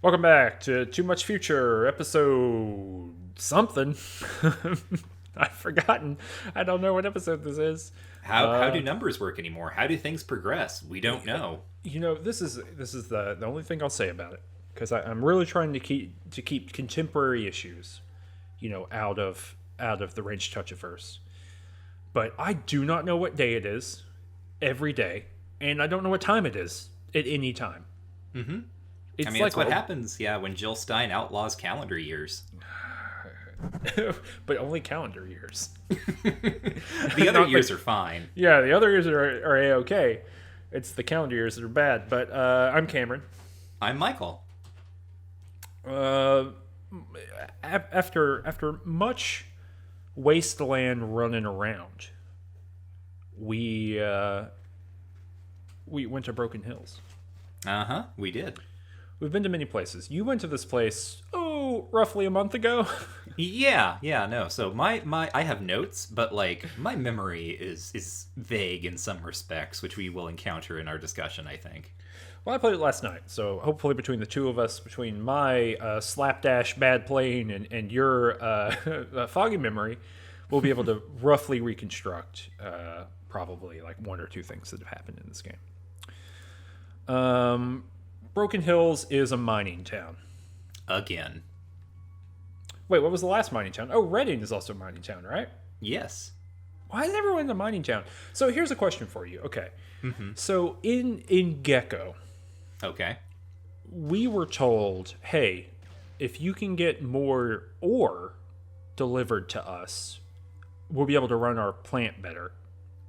Welcome back to Too Much Future, episode something. I've forgotten. I don't know what episode this is. How do numbers work anymore? How do things progress? We don't know. This is the only thing I'll say about it because I'm really trying to keep contemporary issues, out of the Range Touchiverse. But I do not know what day it is every day, and I don't know what time it is at any time. Mm-hmm. I It's mean, like it's what happens, yeah, when Jill Stein outlaws calendar years. but only calendar years. The other Not years the, are fine. yeah, the other years are a-okay. It's the calendar years that are bad. But I'm Cameron. I'm Michael. Uh, after much wasteland running around, we we went to Broken Hills. Uh-huh, we did. We've been to many places. You went to this place, roughly a month ago. Yeah, no. So my I have notes, but like my memory is vague in some respects, which we will encounter in our discussion, I think. Well, I played it last night, so hopefully between the two of us, between my slapdash bad playing and your foggy memory, we'll be able to roughly reconstruct probably like one or two things that have happened in this game. Broken Hills is a mining town. Again. Wait, what was the last mining town? Oh, Redding is also a mining town, right? Yes. Why is everyone in a mining town? So here's a question for you. Okay, Mm-hmm. so in Gecko, Okay. we were told, hey, if you can get more ore delivered to us, we'll be able to run our plant better.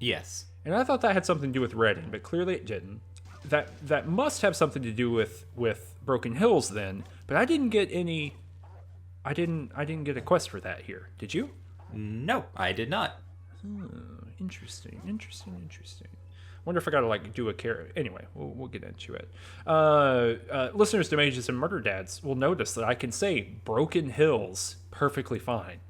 Yes. And I thought that had something to do with Redding, but clearly it didn't. That must have something to do with Broken Hills then, but I didn't get any. I didn't get a quest for that here. Did you? No, I did not. Interesting. Wonder if I gotta like do a care. Anyway, we'll get into it. Listeners to Mages and Murder Dads will notice that I can say Broken Hills perfectly fine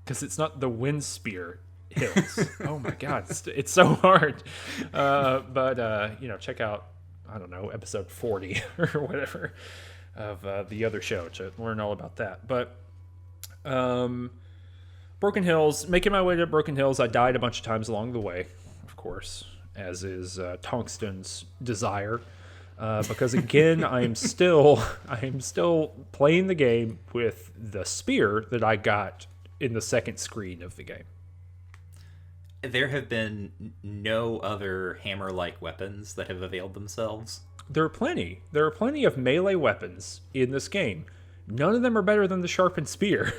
because it's not the Wind Spear Hills. Oh my god, it's so hard. But check out, I don't know, episode 40 or whatever of the other show to learn all about that. But Broken Hills, making my way to Broken Hills, I died a bunch of times along the way, of course, as is Tungsten's desire. Because again, I am still playing the game with the spear that I got in the second screen of the game. There have been no other hammer-like weapons that have availed themselves. There are plenty. There are plenty of melee weapons in this game. None of them are better than the sharpened spear.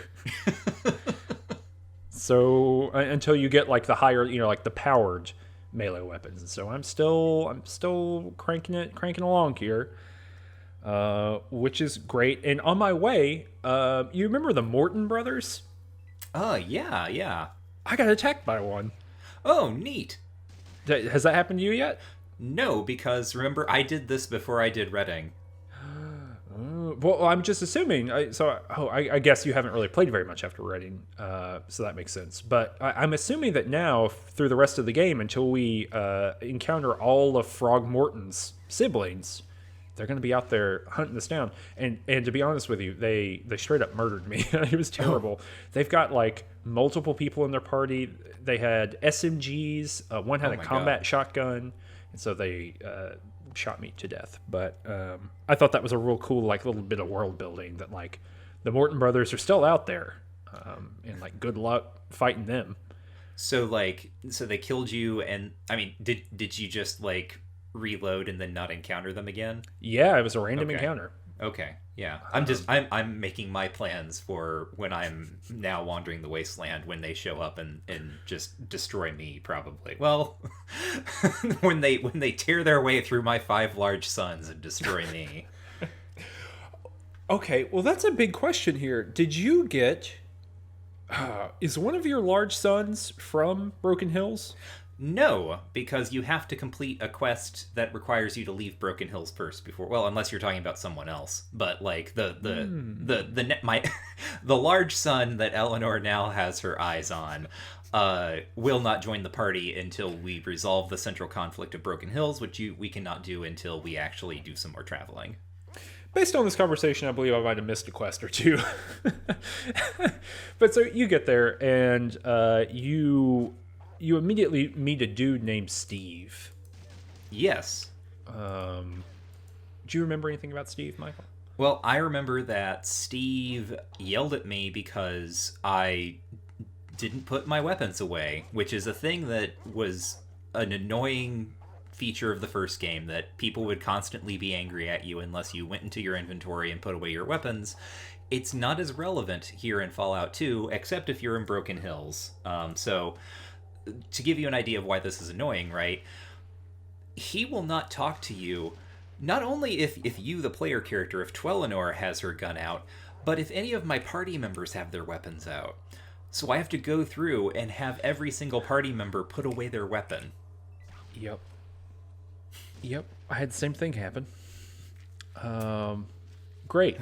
So until you get like the higher, like the powered melee weapons. And so I'm still cranking along here, which is great. And on my way, you remember the Morton brothers? Oh, yeah. I got attacked by one. Oh, neat. Has that happened to you yet? No, because remember, I did this before I did Redding. Well, I'm just assuming. I guess you haven't really played very much after Redding, so that makes sense. But I'm assuming that now, through the rest of the game, until we encounter all of Frog Morton's siblings, they're going to be out there hunting us down. And to be honest with you, they straight up murdered me. It was terrible. They've got like multiple people in their party. They had SMGs. One had a combat shotgun, and so they shot me to death. But I thought that was a real cool like little bit of world building that like the Morton brothers are still out there, and like good luck fighting them. So they killed you, and I mean, did you just like reload and then not encounter them again? Yeah, it was a random encounter. Okay, yeah. I'm making my plans for when I'm now wandering the wasteland when they show up and just destroy me, probably. Well, when they tear their way through my 5 large sons and destroy me. Okay, well that's a big question here. Did you get is one of your large sons from Broken Hills? No, because you have to complete a quest that requires you to leave Broken Hills first before. Well, unless you're talking about someone else. But like the large son that Eleanor now has her eyes on, will not join the party until we resolve the central conflict of Broken Hills, which we cannot do until we actually do some more traveling. based on this conversation, I believe I might have missed a quest or two. But so you get there, and you immediately meet a dude named Steve. Yes. Do you remember anything about Steve, Michael? Well, I remember that Steve yelled at me because I didn't put my weapons away, which is a thing that was an annoying feature of the first game, that people would constantly be angry at you unless you went into your inventory and put away your weapons. It's not as relevant here in Fallout 2, except if you're in Broken Hills. So, to give you an idea of why this is annoying, right? He will not talk to you, not only if you, the player character, if Twellinor has her gun out, but if any of my party members have their weapons out. So I have to go through and have every single party member put away their weapon. Yep. I had the same thing happen. Great.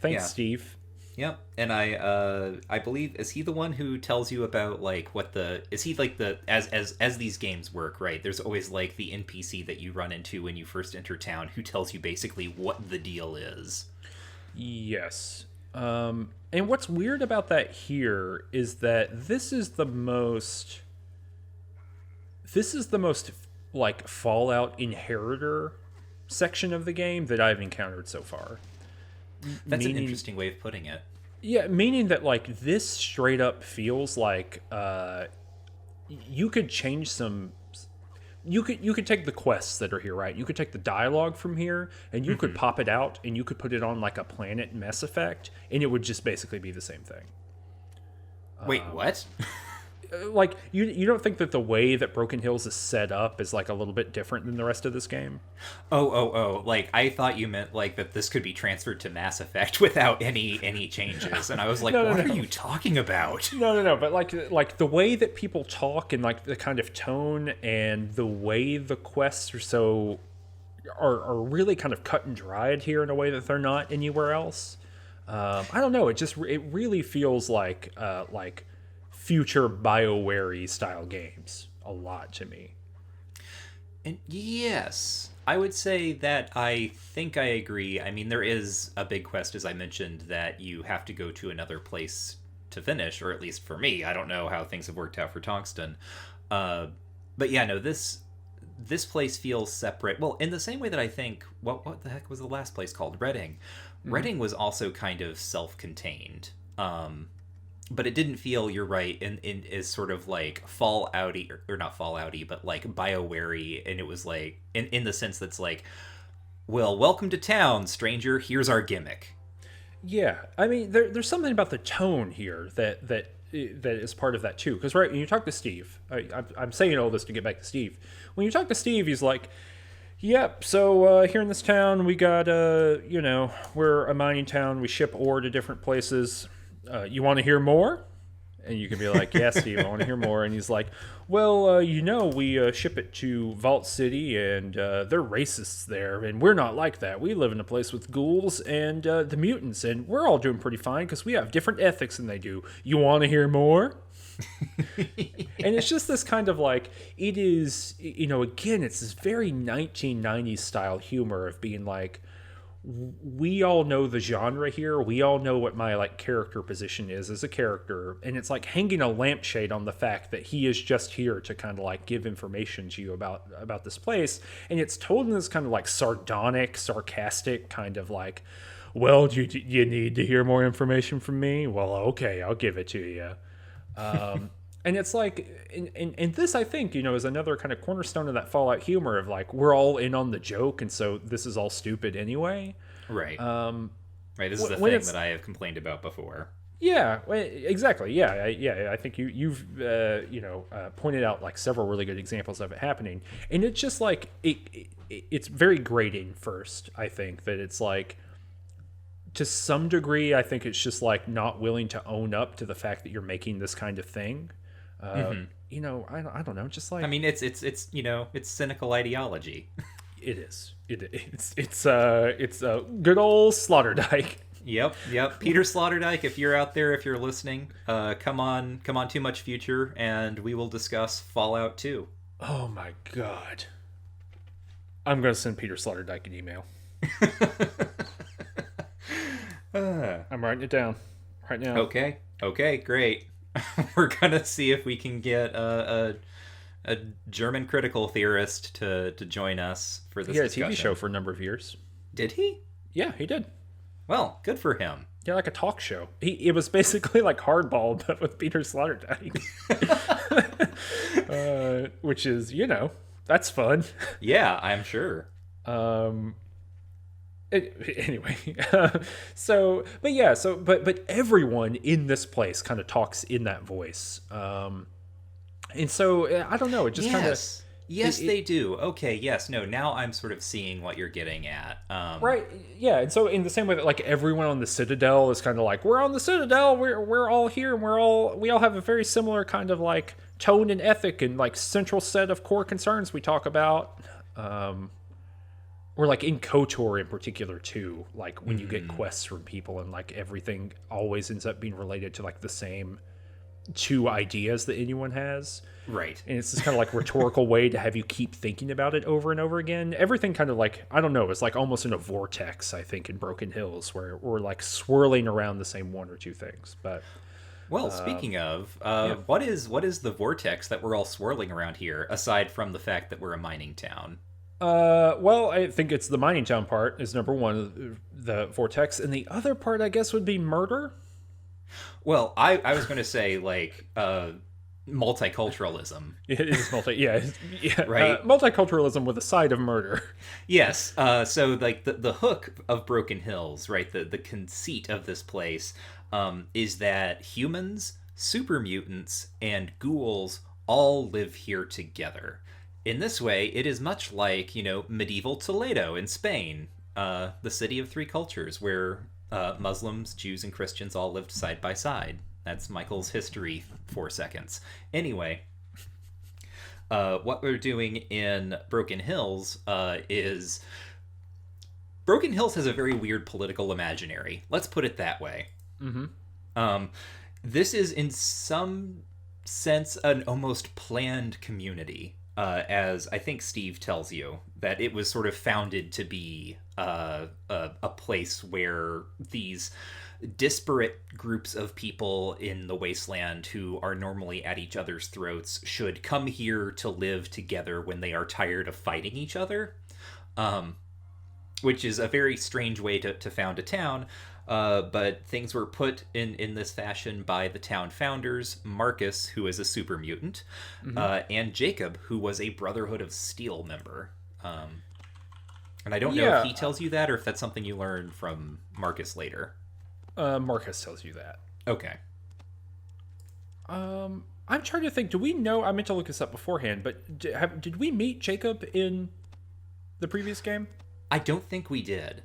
Thanks, Yeah. Steve. Yep, and I believe, is he the one who tells you about like what the, is he like the, as these games work, right? There's always like the NPC that you run into when you first enter town who tells you basically what the deal is. Yes. And what's weird about that here is that this is the most like Fallout Inheritor section of the game that I've encountered so far. That's an interesting way of putting it. Yeah, meaning that like this straight up feels like you could change some. You could take the quests that are here, right? You could take the dialogue from here, and you could pop it out, and you could put it on like a planet in Mass Effect, and it would just basically be the same thing. Wait, what? Like you don't think that the way that Broken Hills is set up is like a little bit different than the rest of this game? Oh, like I thought you meant like that this could be transferred to Mass Effect without any changes, and I was like, what are you talking about? No, but like the way that people talk and like the kind of tone and the way the quests are really kind of cut and dried here in a way that they're not anywhere else. I don't know. It really feels like future BioWare style games a lot to me. And yes, I would say that I think I agree. I mean, there is a big quest, as I mentioned, that you have to go to another place to finish, or at least for me. I don't know how things have worked out for Tungsten. But yeah, no, this place feels separate. Well, in the same way that I think, what the heck was the last place called? Redding. Redding was also kind of self-contained. But it didn't feel, you're right, in is sort of like Fallouty, or not Fallouty, but like BioWare, and it was like in the sense that's like, well, welcome to town, stranger. Here's our gimmick. Yeah, I mean, there's something about the tone here that is part of that too. Because right, when you talk to Steve, I'm saying all this to get back to Steve. When you talk to Steve, he's like, "Yep, so here in this town, we got we're a mining town. We ship ore to different places. You want to hear more?" And you can be like, "Yeah, Steve, I want to hear more." And he's like, "Well, we ship it to Vault City, and they're racists there, and we're not like that. We live in a place with ghouls and the mutants, and we're all doing pretty fine because we have different ethics than they do. You want to hear more?" And it's just this kind of like, it is, again, it's this very 1990s style humor of being like, we all know the genre here. We all know what my like character position is as a character, and it's like hanging a lampshade on the fact that he is just here to kind of like give information to you about this place, and it's told in this kind of like sardonic, sarcastic kind of like, well, do you need to hear more information from me? Well, okay, I'll give it to you. And it's like, and this, I think, is another kind of cornerstone of that Fallout humor of like, we're all in on the joke, and so this is all stupid anyway. Right. Right. This is the thing that I have complained about before. Yeah, exactly. Yeah, I think you've pointed out like several really good examples of it happening, and it's just like it's very grating. First, I think that it's like, to some degree, I think it's just like not willing to own up to the fact that you're making this kind of thing. I don't know, just like, I mean, it's it's cynical ideology. It is. It's good old Slaughterdyke. Yep. Peter Slaughterdyke, if you're out there, if you're listening, come on Too Much Future, and we will discuss Fallout 2. Oh my god. I'm gonna send Peter Slaughterdyke an email. I'm writing it down right now. Okay, great. We're gonna see if we can get a German critical theorist to join us for this He had a discussion. TV show for a number of years. Did he? Yeah, he did. Well, good for him. Yeah, like a talk show. It was basically like Hardball, but with Peter Sloterdijk. Which is, that's fun. Yeah, I'm sure. Anyway, but everyone in this place kind of talks in that voice. And so I don't know. It just kind of. Yes, they do. Okay, yes. No, now I'm sort of seeing what you're getting at. Right. Yeah. And so in the same way that like everyone on the Citadel is kind of like, we're on the Citadel, we're all here, and we all have a very similar kind of like tone and ethic and like central set of core concerns we talk about. Or like in KOTOR in particular too, like when you get quests from people and like everything always ends up being related to like the same two ideas that anyone has. Right. And it's this kind of like rhetorical way to have you keep thinking about it over and over again. Everything kind of like, I don't know, it's like almost in a vortex, I think, in Broken Hills, where we're like swirling around the same one or two things. But well, speaking of, what is the vortex that we're all swirling around here, aside from the fact that we're a mining town? Well, I think it's the mining town part is number one, the vortex, and the other part, I guess, would be murder. Well, I was going to say like multiculturalism. It is right. Multiculturalism with a side of murder. Yes. So like the hook of Broken Hills, right? The conceit of this place is that humans, super mutants, and ghouls all live here together. In this way, it is much like, medieval Toledo in Spain, the city of three cultures, where Muslims, Jews, and Christians all lived side by side. That's Michael's history, 4 seconds. Anyway, what we're doing in Broken Hills is... Broken Hills has a very weird political imaginary. Let's put it that way. Mm-hmm. This is, in some sense, an almost planned community. As I think Steve tells you, that it was sort of founded to be a place where these disparate groups of people in the wasteland who are normally at each other's throats should come here to live together when they are tired of fighting each other, which is a very strange way to found a town. But things were put in this fashion by the town founders, Marcus, who is a super mutant, and Jacob, who was a Brotherhood of Steel member. And I don't know if he tells you that or if that's something you learn from Marcus later. Marcus tells you that. Okay. I'm trying to think. Do we know? I meant to look this up beforehand, but did we meet Jacob in the previous game? I don't think we did.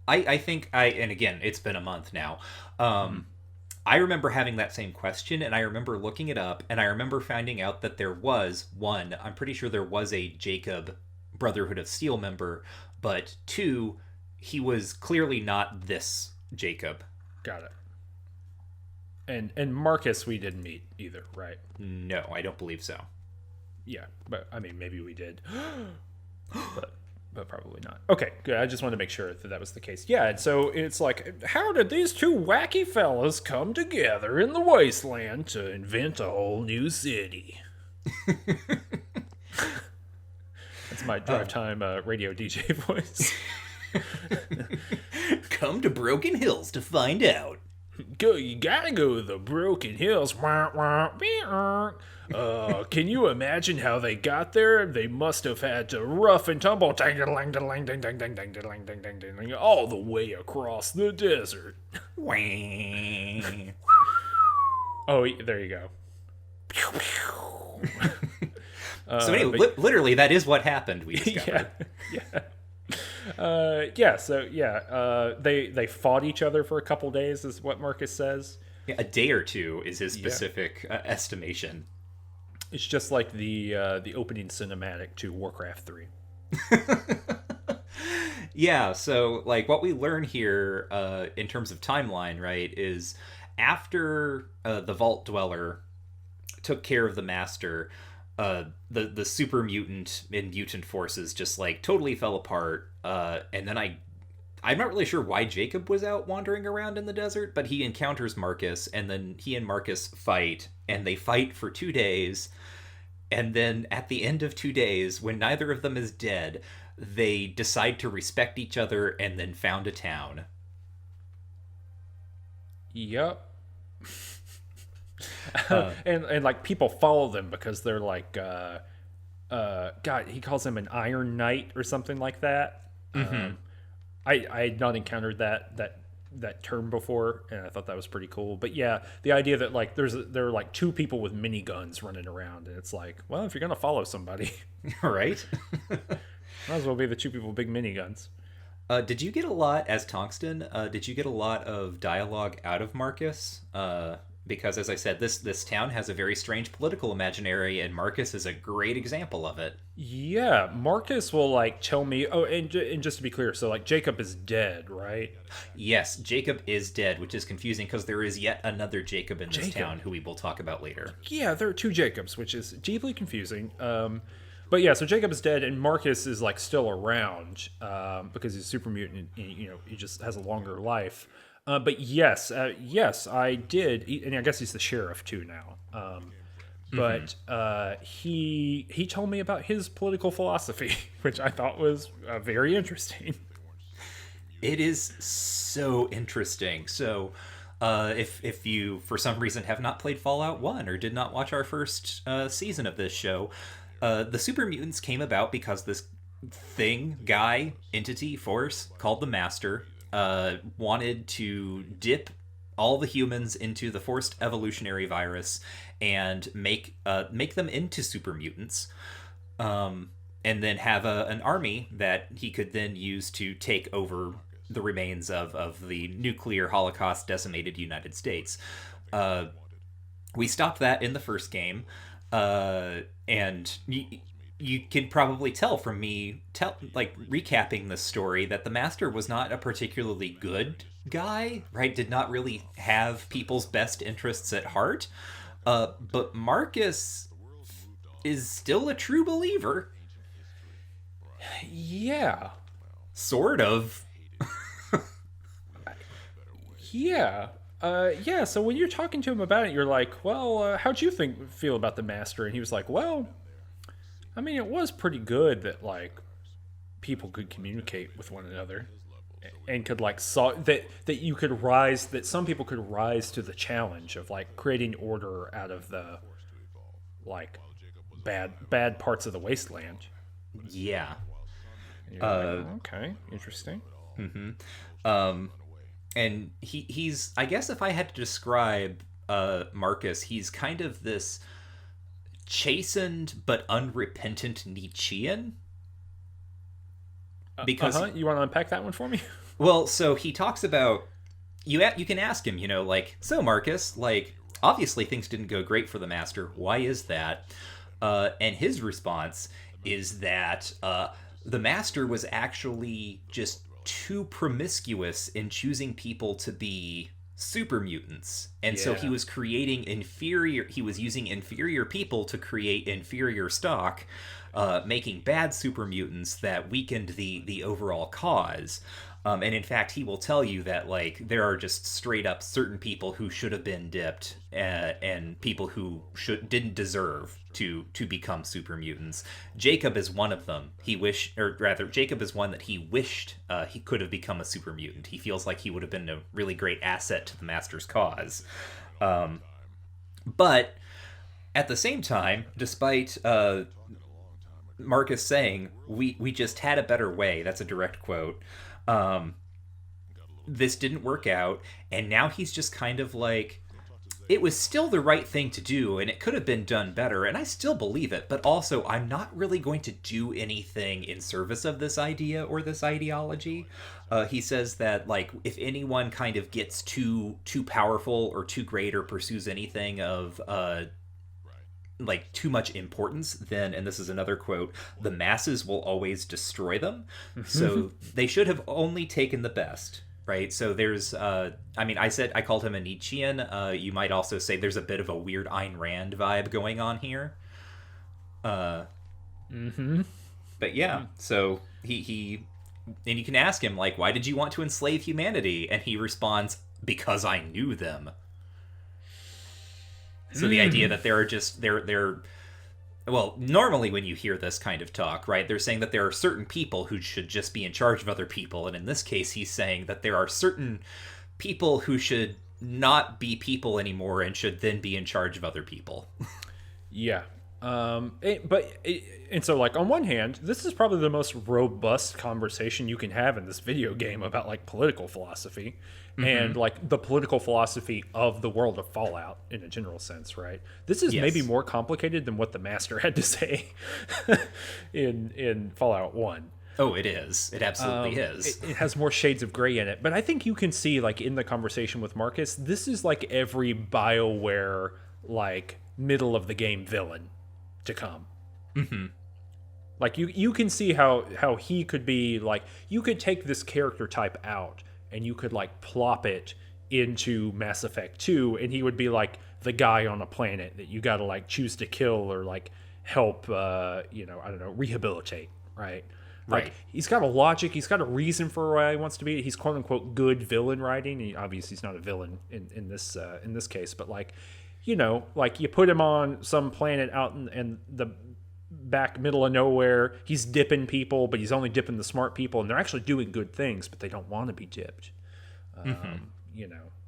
I think and again, it's been a month now. I remember having that same question, and I remember looking it up, and I remember finding out that there was one. I'm pretty sure there was a Jacob Brotherhood of Steel member, but 2, he was clearly not this Jacob. Got it. And Marcus we didn't meet either, right? No, I don't believe so. Yeah, but I mean, maybe we did. But probably not. Okay, good. I just wanted to make sure that was the case. Yeah, and so it's like, how did these two wacky fellas come together in the wasteland to invent a whole new city? That's my drive time radio DJ voice. Come to Broken Hills to find out. You gotta go to the Broken Hills. Can you imagine how they got there? They must have had to rough and tumble all the way across the desert. Oh, there you go. So anyway, literally, that is what happened, we discovered. They fought each other for a couple days, is what Marcus says. Yeah, a day or two is his specific estimation. It's just like the opening cinematic to Warcraft 3. Yeah, so like what we learn here in terms of timeline, right, is after the Vault Dweller took care of the Master, the super mutant and mutant forces just like totally fell apart, And then I'm not really sure why Jacob was out wandering around in the desert, but he encounters Marcus, and then he and Marcus fight, and they fight for 2 days. And then at the end of 2 days, when neither of them is dead, they decide to respect each other and then found a town. Yep. And like people follow them because they're like God, he calls him an Iron Knight or something like that. I had not encountered that term before, and I thought that was pretty cool. But yeah, the idea that like there are like two people with miniguns running around, and it's like, well, if you're gonna follow somebody, Right? might as well be the two people with big miniguns. Did you get a lot, as Tungsten, did you get a lot of dialogue out of Marcus? Because, as I said, this town has a very strange political imaginary, and Marcus is a great example of it. Yeah, Marcus will like tell me. Oh, and just to be clear, so like Jacob is dead, right? Yes, Jacob is dead, which is confusing because there is yet another Jacob in this town who we will talk about later. Yeah, there are two Jacobs, which is deeply confusing. But yeah, so Jacob is dead, and Marcus is like still around because he's a super mutant. And, he just has a longer life. But yes, I did, and I guess he's the sheriff too now. But he told me about his political philosophy, which I thought was very interesting. It is so interesting. So, if you for some reason have not played Fallout 1 or did not watch our first season of this show, the super mutants came about because this entity, force called the Master wanted to dip all the humans into the forced evolutionary virus and make them into super mutants, and then have an army that he could then use to take over the remains of the nuclear holocaust decimated United States. We stopped that in the first game, and you can probably tell from me recapping this story that the Master was not a particularly good guy, right? Did not really have people's best interests at heart. But Marcus is still a true believer. Yeah. Sort of. Yeah. Yeah, so when you're talking to him about it, you're like, well, how'd you feel about the Master? And he was like, well, I mean, it was pretty good that, like, people could communicate with one another and could, like, that you could rise, that some people could rise to the challenge of, like, creating order out of the, like, bad parts of the wasteland. Yeah. Like, okay, interesting. And he's, I guess if I had to describe Marcus, he's kind of this chastened but unrepentant Nietzschean. Because you want to unpack that one for me? Well, so he talks about you can ask him, like, so Marcus, like, obviously things didn't go great for the Master. Why is that? And his response is that the Master was actually just too promiscuous in choosing people to be super mutants, and so he was creating he was using inferior people to create inferior stock, making bad super mutants that weakened the overall cause. And in fact, he will tell you that, like, there are just straight up certain people who should have been dipped, and people who didn't deserve to become super mutants. Jacob is one of them. Jacob is one that he wished he could have become a super mutant. He feels like he would have been a really great asset to the Master's cause. But at the same time, despite Marcus saying, we just had a better way, that's a direct quote, this didn't work out, and now he's just kind of like, it was still the right thing to do, and it could have been done better, and I still believe it, but also I'm not really going to do anything in service of this idea or this ideology. He says that, like, if anyone kind of gets too powerful or too great or pursues anything of like too much importance, then, and this is another quote, the masses will always destroy them. So they should have only taken the best, right? So there's I called him a Nietzschean. You might also say there's a bit of a weird Ayn Rand vibe going on here. But yeah, so he and you can ask him, like, why did you want to enslave humanity? And he responds, because I knew them. So the idea that there are just they're well, normally when you hear this kind of talk, right, they're saying that there are certain people who should just be in charge of other people, and in this case he's saying that there are certain people who should not be people anymore and should then be in charge of other people. Yeah. And so, like, on one hand, this is probably the most robust conversation you can have in this video game about, like, political philosophy and, like, the political philosophy of the world of Fallout in a general sense, right? This is maybe more complicated than what the Master had to say in Fallout 1. Oh, it is. It absolutely is. It has more shades of gray in it. But I think you can see, like, in the conversation with Marcus, this is, like, every BioWare, like, middle-of-the-game villain to come. Mm-hmm. Like, you can see how he could be, like, you could take this character type out and you could, like, plop it into Mass Effect 2 and he would be, like, the guy on a planet that you gotta, like, choose to kill or, like, help, I don't know, rehabilitate, right? Like, Right. he's got a logic, he's got a reason for why he wants to be. He's quote unquote good villain writing. Obviously, he's not a villain in this case, but like, like you put him on some planet out in the back middle of nowhere. He's dipping people, but he's only dipping the smart people, and they're actually doing good things, but they don't want to be dipped.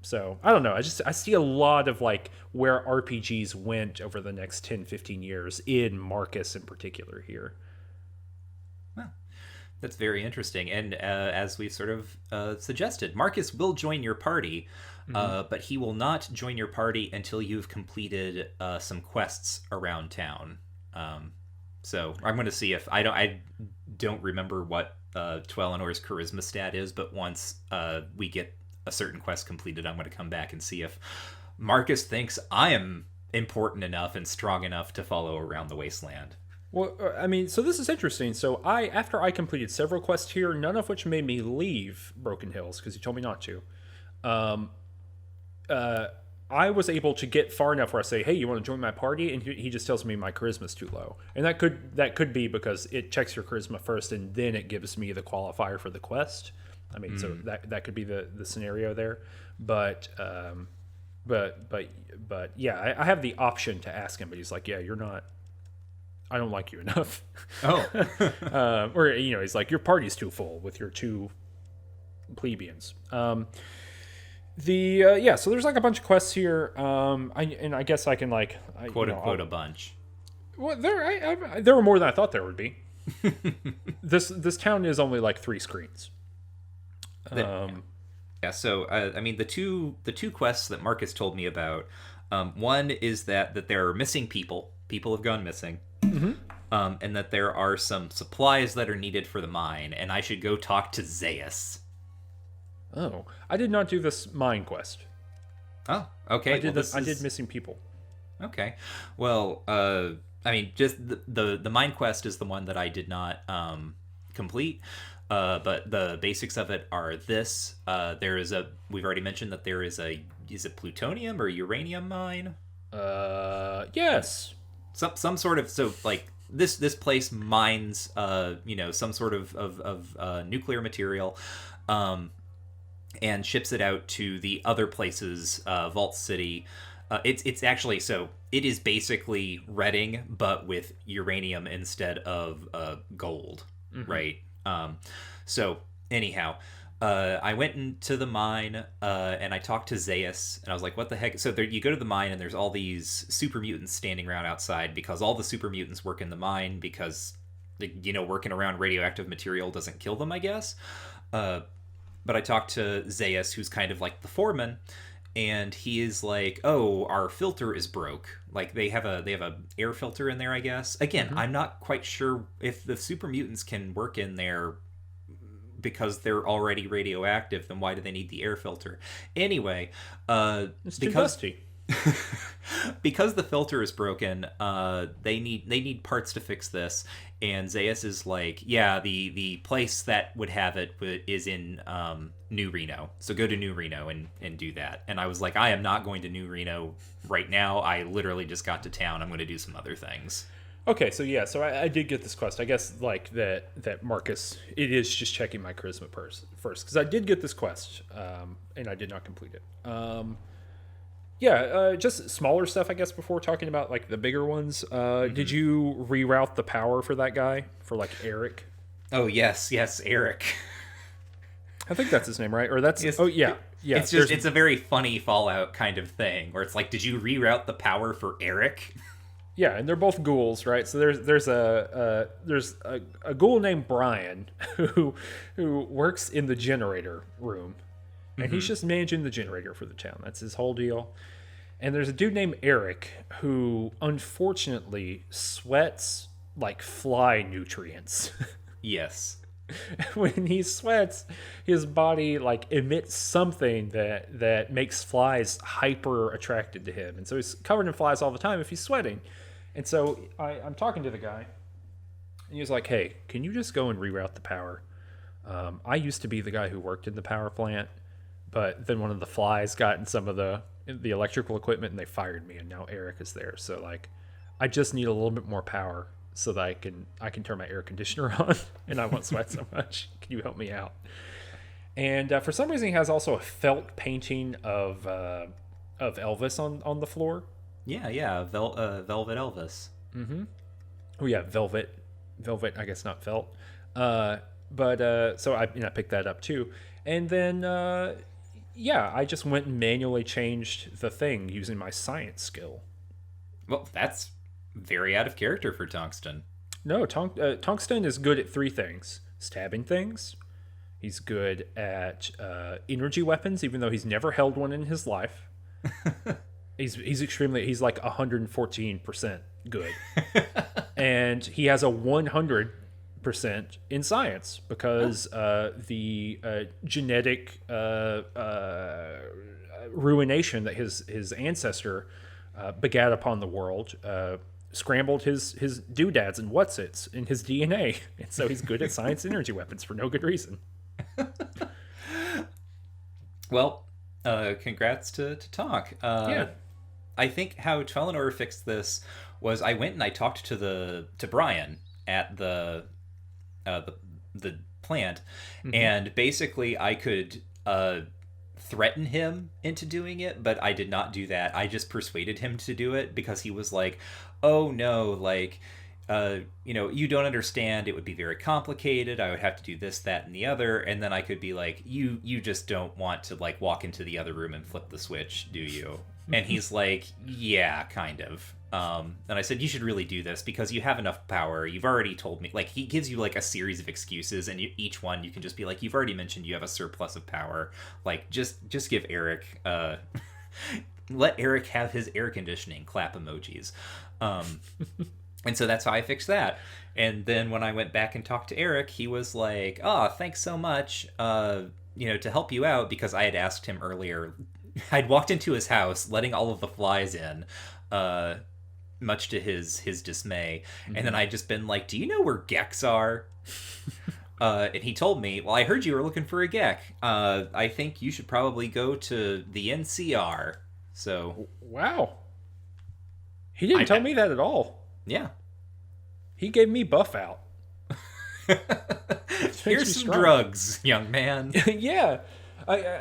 So I don't know. I see a lot of like where RPGs went over the next 10, 15 years in Marcus in particular here. That's very interesting. And as we've sort of suggested, Marcus will join your party, but he will not join your party until you've completed some quests around town. So I'm going to see if I don't remember what Twelenor's charisma stat is, but once we get a certain quest completed, I'm going to come back and see if Marcus thinks I am important enough and strong enough to follow around the wasteland. Well, I mean, so this is interesting. So after I completed several quests here, none of which made me leave Broken Hills because he told me not to. I was able to get far enough where I say, "Hey, you want to join my party?" And he just tells me my charisma's too low, and that could be because it checks your charisma first, and then it gives me the qualifier for the quest. I mean, so that could be the scenario there, but yeah, I have the option to ask him, but he's like, "Yeah, you're not. I don't like you enough." Oh. Or he's like, your party's too full with your two plebeians. So there's like a bunch of quests here. I guess I can like quote unquote a bunch. Well, there were more than I thought there would be. This town is only like 3 screens. Yeah. So I mean, the two quests that Marcus told me about. One is that there are missing people. People have gone missing. And that there are some supplies that are needed for the mine, and I should go talk to Zaius. Oh, I did not do this mine quest. Oh, okay. I did missing people. Okay. Well, I mean, just the mine quest is the one that I did not complete. But the basics of it are this. We've already mentioned that there is is it plutonium or uranium mine? Yes. Some sort of, so like this place mines some sort of nuclear material and ships it out to the other places, Vault City. It's actually, so it is basically Reading but with uranium instead of gold, right? So anyhow, I went into the mine and I talked to Zaius, and I was like, what the heck? So you go to the mine and there's all these super mutants standing around outside because all the super mutants work in the mine because, working around radioactive material doesn't kill them, I guess. But I talked to Zaius, who's kind of like the foreman, and he is like, oh, our filter is broke. Like they have a air filter in there, I guess. Again, I'm not quite sure if the super mutants can work in there because they're already radioactive, then why do they need the air filter? Anyway, it's too dusty. Because the filter is broken, they need parts to fix this, and Zaius is like, yeah, the place that would have it is in New Reno, so go to New Reno and do that. And I was like, I am not going to New Reno right now. I literally just got to town. I'm going to do some other things. Okay, so yeah, so I did get this quest. I guess like that Marcus, it is just checking my charisma first because I did get this quest, and I did not complete it. Yeah, just smaller stuff, I guess. Before talking about like the bigger ones, did you reroute the power for that guy for like Eric? Oh yes, Eric. I think that's his name, right? Or that's It's, oh yeah, yeah. it's just it's a very funny Fallout kind of thing where it's like, did you reroute the power for Eric? Yeah, and they're both ghouls, right? So there's a ghoul named Brian who works in the generator room, and he's just managing the generator for the town. That's his whole deal. And there's a dude named Eric who unfortunately sweats like fly nutrients. Yes. When he sweats, his body like emits something that makes flies hyper attracted to him, and so he's covered in flies all the time if he's sweating. And so I'm talking to the guy, and he was like, "Hey, can you just go and reroute the power? I used to be the guy who worked in the power plant, but then one of the flies got in some of the electrical equipment, and they fired me. And now Eric is there. So like, I just need a little bit more power so that I can turn my air conditioner on, and I won't sweat so much. Can you help me out?" And for some reason, he has also a felt painting of Elvis on the floor. Yeah, Velvet Elvis. Oh yeah, velvet, I guess not felt. But so I picked that up too, and then yeah, I just went and manually changed the thing using my science skill. Well, that's very out of character for Tungsten. No, Tungsten is good at three things: stabbing things. He's good at energy weapons, even though he's never held one in his life. He's like 114% good, and he has a 100% in science because the genetic ruination that his ancestor begat upon the world scrambled his doodads and whatsits in his DNA, and so he's good at science energy weapons for no good reason. Well, congrats to Talk. Yeah. I think how Twelinor fixed this was I went and I talked to Brian at the plant, and basically I could threaten him into doing it, but I did not do that. I just persuaded him to do it because he was like, "Oh no, like you don't understand. It would be very complicated. I would have to do this, that, and the other." And then I could be like, you just don't want to like walk into the other room and flip the switch, do you?" And he's like, "Yeah, kind of." And I said, "You should really do this because you have enough power. You've already told me." Like, he gives you like a series of excuses, and each one you can just be like, "You've already mentioned you have a surplus of power. Like, just give Eric, let Eric have his air conditioning." Clap emojis. And so that's how I fixed that. And then when I went back and talked to Eric, he was like, "Oh, thanks so much, to help you out," because I had asked him earlier. I'd walked into his house, letting all of the flies in, much to his dismay. And then I'd just been like, "Do you know where Geks are?" And he told me, "Well, I heard you were looking for a Gek. I think you should probably go to the NCR." So, wow. He didn't tell me that at all. Yeah. He gave me buff out. Here's some drugs, young man. Yeah.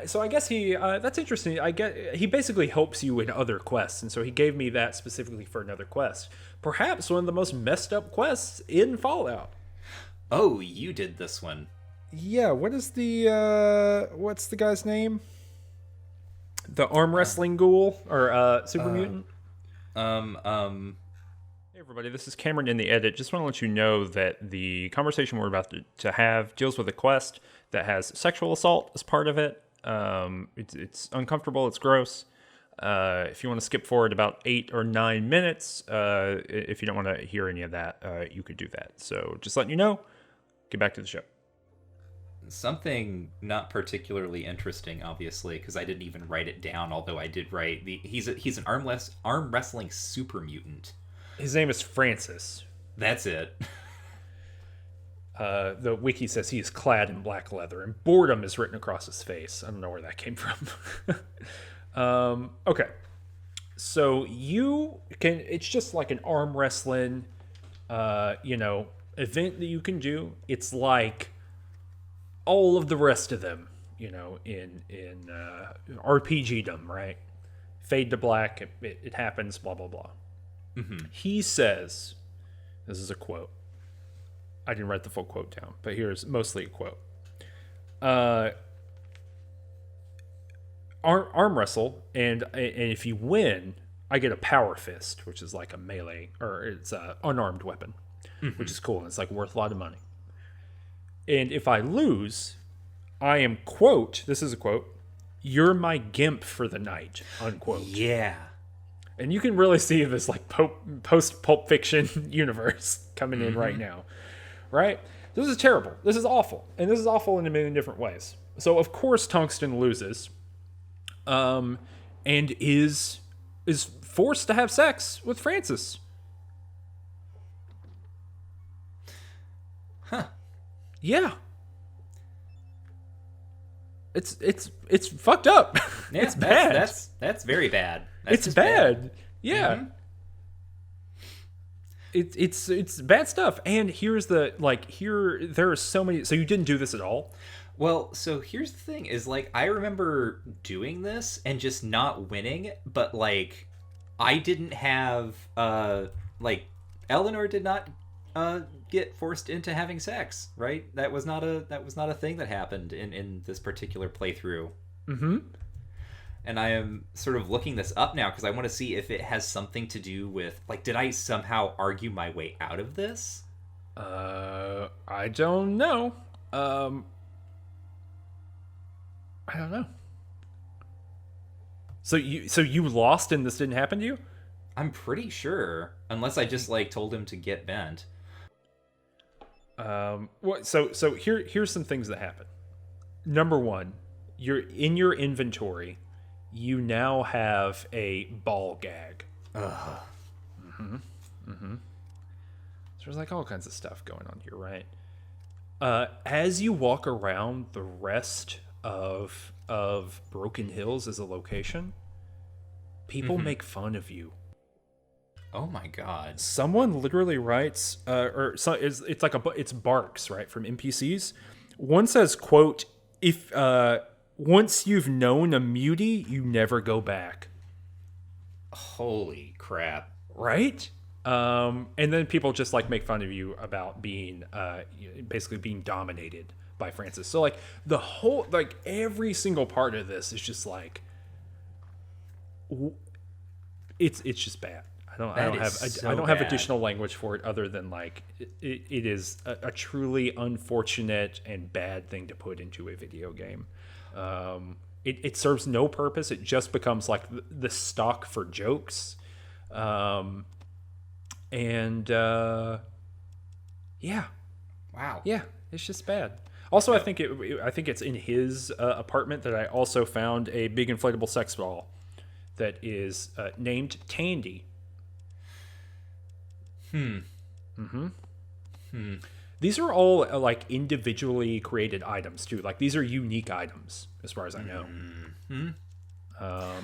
So I guess that's interesting. He basically helps you in other quests, and so he gave me that specifically for another quest. Perhaps one of the most messed up quests in Fallout. Oh, you did this one. Yeah, what's the guy's name? The arm wrestling ghoul or super mutant? Hey everybody, this is Cameron in the edit. Just want to let you know that the conversation we're about to have deals with a quest that has sexual assault as part of it. It's uncomfortable, it's gross. If you want to skip forward about 8 or 9 minutes, if you don't want to hear any of that, you could do that. So just letting you know, get back to the show. Something not particularly interesting, obviously, because I didn't even write it down, although I did write he's an arm wrestling super mutant. His name is Francis. That's it. The wiki says he is clad in black leather, and boredom is written across his face. I don't know where that came from. Okay. So it's just like an arm wrestling event that you can do. It's like all of the rest of them, in RPGdom, right? Fade to black, it happens, blah blah blah. He says, this is a quote. I didn't write the full quote down, but here's mostly a quote. Arm wrestle, and if you win, I get a power fist, which is like a melee, or it's an unarmed weapon, which is cool. It's like worth a lot of money. And if I lose, I am, quote, this is a quote, "You're my gimp for the night," unquote. Yeah. And you can really see this like post Pulp Fiction universe coming in right now, right? This is terrible. This is awful, and this is awful in a million different ways. So of course Tungsten loses, and is forced to have sex with Francis. Huh. Yeah. It's fucked up. Yeah, it's bad. That's very bad. That's It's bad. Yeah. It's bad stuff. And here's the there are so many. So you didn't do this at all? Well, so here's the thing: is like I remember doing this and just not winning, but like I didn't have like Eleanor did not get forced into having sex, right? That was not a thing that happened in this particular playthrough. Mm-hmm. And I am sort of looking this up now because I want to see if it has something to do with, like, did I somehow argue my way out of this? I don't know. I don't know. So you lost and this didn't happen to you? I'm pretty sure, unless I just like told him to get bent. So here's some things that happen. Number one, you're in your inventory. You now have a ball gag. Ugh. So there's like all kinds of stuff going on here, right? As you walk around the rest of Broken Hills as a location, people make fun of you. Oh my god! Someone literally writes, it's barks, right, from NPCs. One says, "quote If once you've known a mutie, you never go back." Holy crap! Right? And then people just like make fun of you about being basically being dominated by Francis. So like the whole, like every single part of this is just like it's just bad. I don't have additional language for it other than like it is a truly unfortunate and bad thing to put into a video game. It serves no purpose. It just becomes like the stock for jokes. Yeah. Wow. Yeah, it's just bad. Also, I think it's in his apartment that I also found a big inflatable sex doll that is named Tandy. These are all like individually created items too. Like these are unique items as far as I know.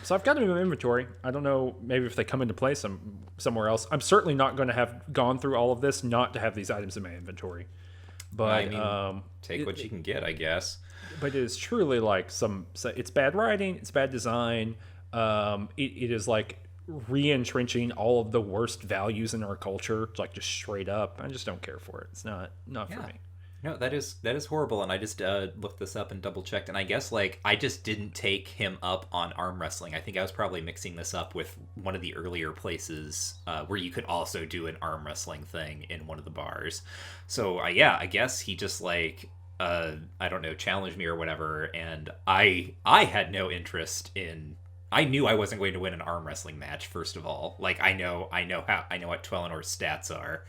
So I've got them in my inventory. I don't know, maybe if they come into play somewhere else. I'm certainly not going to have gone through all of this not to have these items in my inventory. But I mean, take what you can get, I guess. But it is truly like it's bad writing, it's bad design. It is like re-entrenching all of the worst values in our culture, like just straight up. I just don't care for it. It's not for me. No, that is horrible, and I just looked this up and double checked, and I guess like I just didn't take him up on arm wrestling. I think I was probably mixing this up with one of the earlier places where you could also do an arm wrestling thing in one of the bars. So I guess he just like I don't know, challenged me or whatever, and I had no interest in. I knew I wasn't going to win an arm wrestling match. First of all, like I know what Twelenor's stats are.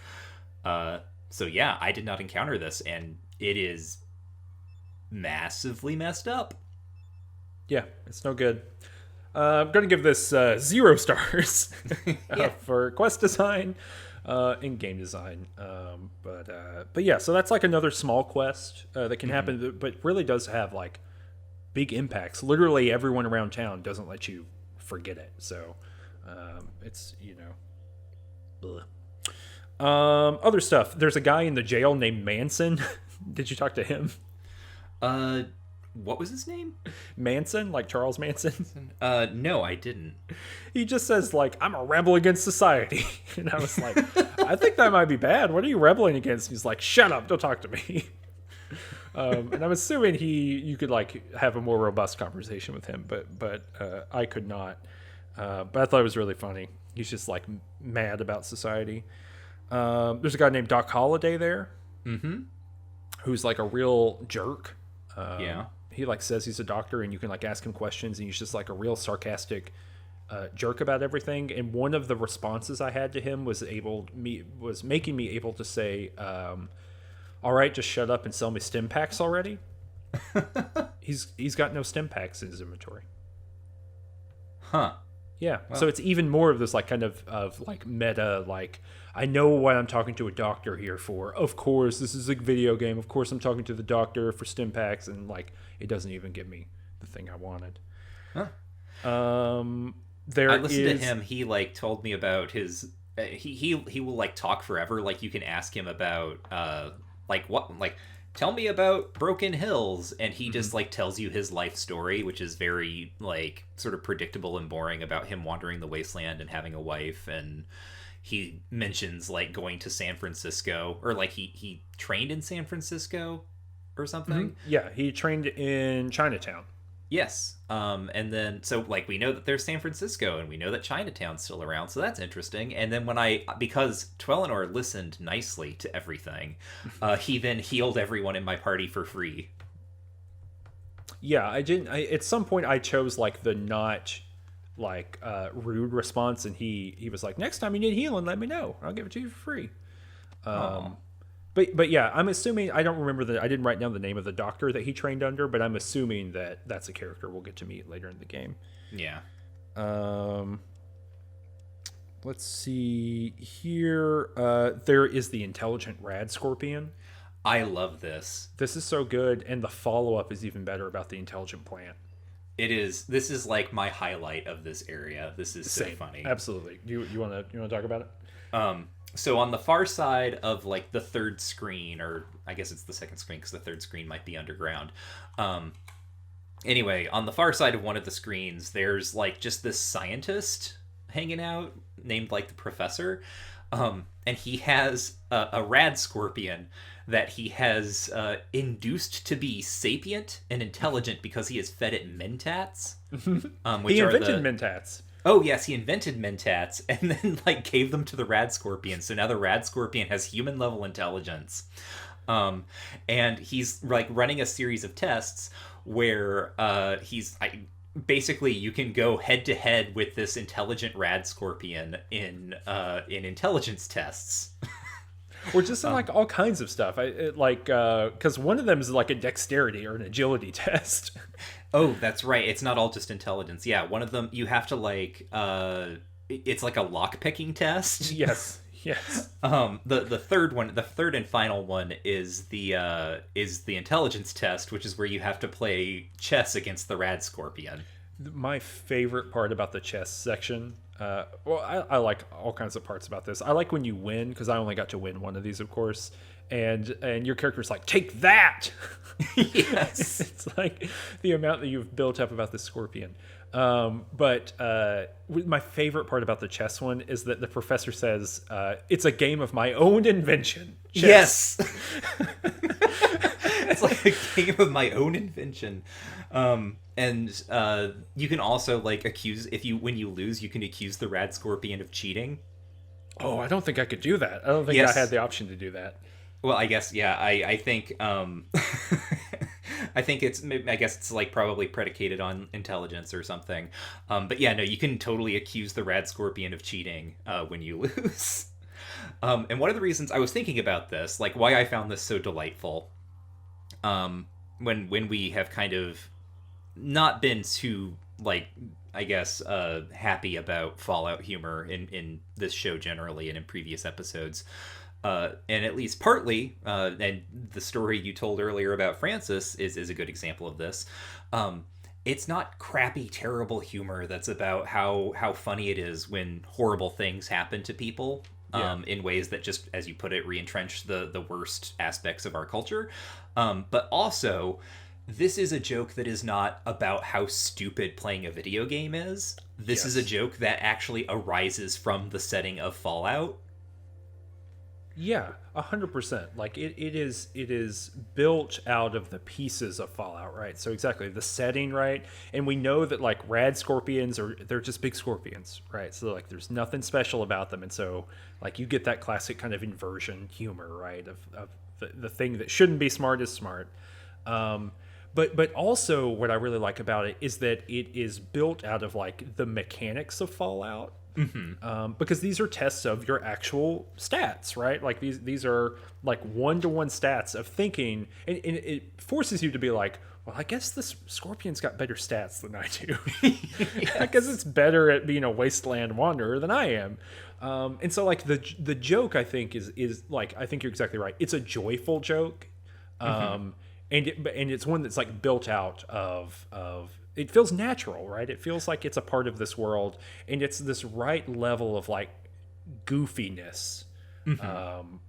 So yeah, I did not encounter this, and it is massively messed up. Yeah, it's no good. I'm going to give this 0 stars for quest design and game design. But yeah, so that's like another small quest that can happen, but really does have like big impacts. Literally everyone around town doesn't let you forget it. So it's, Other stuff. There's a guy in the jail named Manson. Did you talk to him? Uh, what was his name? Manson, like Charles Manson. No, I didn't. He just says like, I'm a rebel against society. And I was like, I think that might be bad. What are you rebelling against? He's like, shut up, don't talk to me. And I'm assuming you could like have a more robust conversation with him, but I could not. But I thought it was really funny. He's just like mad about society. There's a guy named Doc Holliday there, who's like a real jerk. Yeah. He like says he's a doctor, and you can like ask him questions, and he's just like a real sarcastic jerk about everything. And one of the responses I had to him was making me able to say, "All right, just shut up and sell me stim packs already." He's got no stim packs in his inventory. Huh. Yeah, well, so it's even more of this like kind of like meta, like I know what I'm talking to a doctor here for. Of course, this is a video game. Of course, I'm talking to the doctor for stim packs, and like it doesn't even give me the thing I wanted. Huh. I listened to him. He like told me about his. He will like talk forever. Like you can ask him about tell me about Broken Hills, and he just like tells you his life story, which is very like sort of predictable and boring about him wandering the wasteland and having a wife. And he mentions like going to San Francisco, or like he trained in San Francisco or something. Yeah, he trained in Chinatown. Yes. And then, so like we know that there's San Francisco, and we know that Chinatown's still around, so that's interesting. And then because Twellinor listened nicely to everything, he then healed everyone in my party for free. Yeah, at some point I chose like the not like rude response, and he was like, next time you need healing, let me know. I'll give it to you for free. But yeah, I'm assuming, I don't remember I didn't write down the name of the doctor that he trained under, but I'm assuming that that's a character we'll get to meet later in the game. Yeah. Let's see here. There is the intelligent rad scorpion. I love this. This is so good, and the follow-up is even better about the intelligent plant. It is. This is like my highlight of this area. This is so funny. Absolutely. You want to talk about it? So on the far side of like the third screen, or I guess it's the second screen because the third screen might be underground. Anyway, on the far side of one of the screens, there's like just this scientist hanging out named like the professor. And he has a rad scorpion that he has induced to be sapient and intelligent because he has fed it mentats. He invented mentats. Oh, yes, he invented mentats and then, like, gave them to the rad scorpion. So now the rad scorpion has human-level intelligence. And he's, like, running a series of tests where basically you can go head-to-head with this intelligent rad scorpion in intelligence tests. Or just in, like, all kinds of stuff. Because one of them is, like, a dexterity or an agility test. Oh, that's right. It's not all just intelligence. Yeah, one of them, you have to, like, it's like a lock-picking test. Yes. The third one, the third and final one is the intelligence test, which is where you have to play chess against the rad scorpion. My favorite part about the chess section, I like all kinds of parts about this. I like when you win, because I only got to win one of these, of course. And your character's like, take that. Yes. It's like the amount that you've built up about this scorpion. But my favorite part about the chess one is that the professor says, it's a game of my own invention. Chess. Yes. It's like a game of my own invention. And you can also like when you lose, you can accuse the rad scorpion of cheating. Oh, I don't think I could do that. I don't think I had the option to do that. Well, I guess, yeah, I think, I guess it's like probably predicated on intelligence or something. But yeah, no, you can totally accuse the rad scorpion of cheating when you lose. And one of the reasons I was thinking about this, like why I found this so delightful, when we have kind of not been too, like, I guess, happy about Fallout humor in this show generally and in previous episodes. And at least partly, and the story you told earlier about Francis is a good example of this. It's not crappy, terrible humor that's about how funny it is when horrible things happen to people. in ways that just, as you put it, re-entrench the worst aspects of our culture. But also, this is a joke that is not about how stupid playing a video game is. This is a joke that actually arises from the setting of Fallout. Yeah, 100%. Like it is built out of the pieces of Fallout, right? So exactly the setting, right? And we know that like rad scorpions they're just big scorpions, right? So like there's nothing special about them, and so like you get that classic kind of inversion humor, right? Of the thing that shouldn't be smart is smart. But also what I really like about it is that it is built out of like the mechanics of Fallout. Because these are tests of your actual stats, right? Like these are like one-to-one stats of thinking, and it forces you to be like, well, I guess this scorpion's got better stats than I do. I guess it's better at being a wasteland wanderer than I am. And so like the joke, I think is like, I think you're exactly right. It's a joyful joke. And it's one that's like built out of it feels natural, right? It feels like it's a part of this world, and it's this right level of like goofiness. Well,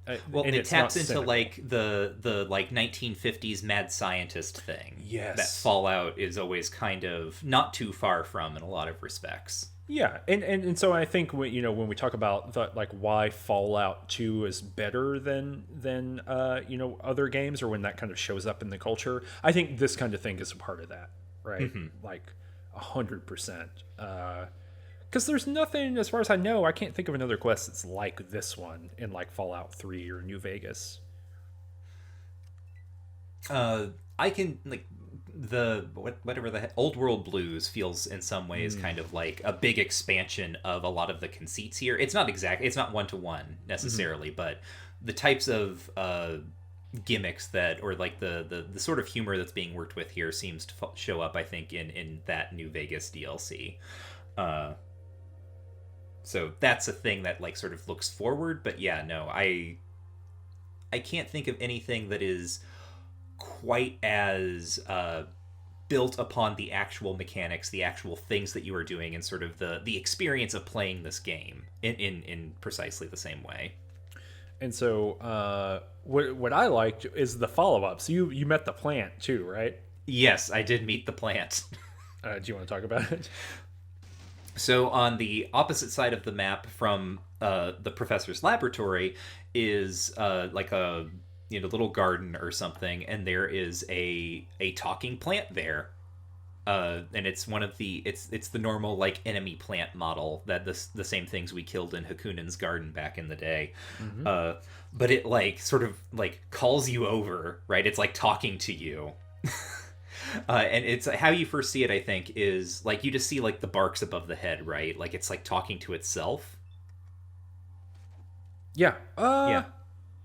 it taps into cynical. Like the like 1950s mad scientist thing. Yes, that Fallout is always kind of not too far from in a lot of respects. Yeah, and so I think when we talk about like why Fallout 2 is better than other games, or when that kind of shows up in the culture, I think this kind of thing is a part of that, right? Like 100%. Because there's nothing, as far as I know, I can't think of another quest that's like this one in like Fallout 3 or New Vegas. I can like. Whatever the Old World Blues feels in some ways kind of like a big expansion of a lot of the conceits here. It's not one-to-one necessarily, but the types of gimmicks that, or like the sort of humor that's being worked with here seems to show up, I think, in that New Vegas DLC. So that's a thing that like sort of looks forward, but yeah, no, I can't think of anything that is quite as built upon the actual mechanics, the actual things that you are doing, and sort of the experience of playing this game in precisely the same way. And so what I liked is the follow-up. So you met the plant too, right? Yes, I did meet the plant. Do you want to talk about it? So on the opposite side of the map from the professor's laboratory is like a little garden or something, and there is a talking plant there, and it's one of the it's the normal like enemy plant model that the same things we killed in Hakunen's garden back in the day. But it like sort of like calls you over, right? It's like talking to you. And it's how you first see it, I think, is like you just see like the barks above the head, right? Like it's like talking to itself. Yeah. Yeah.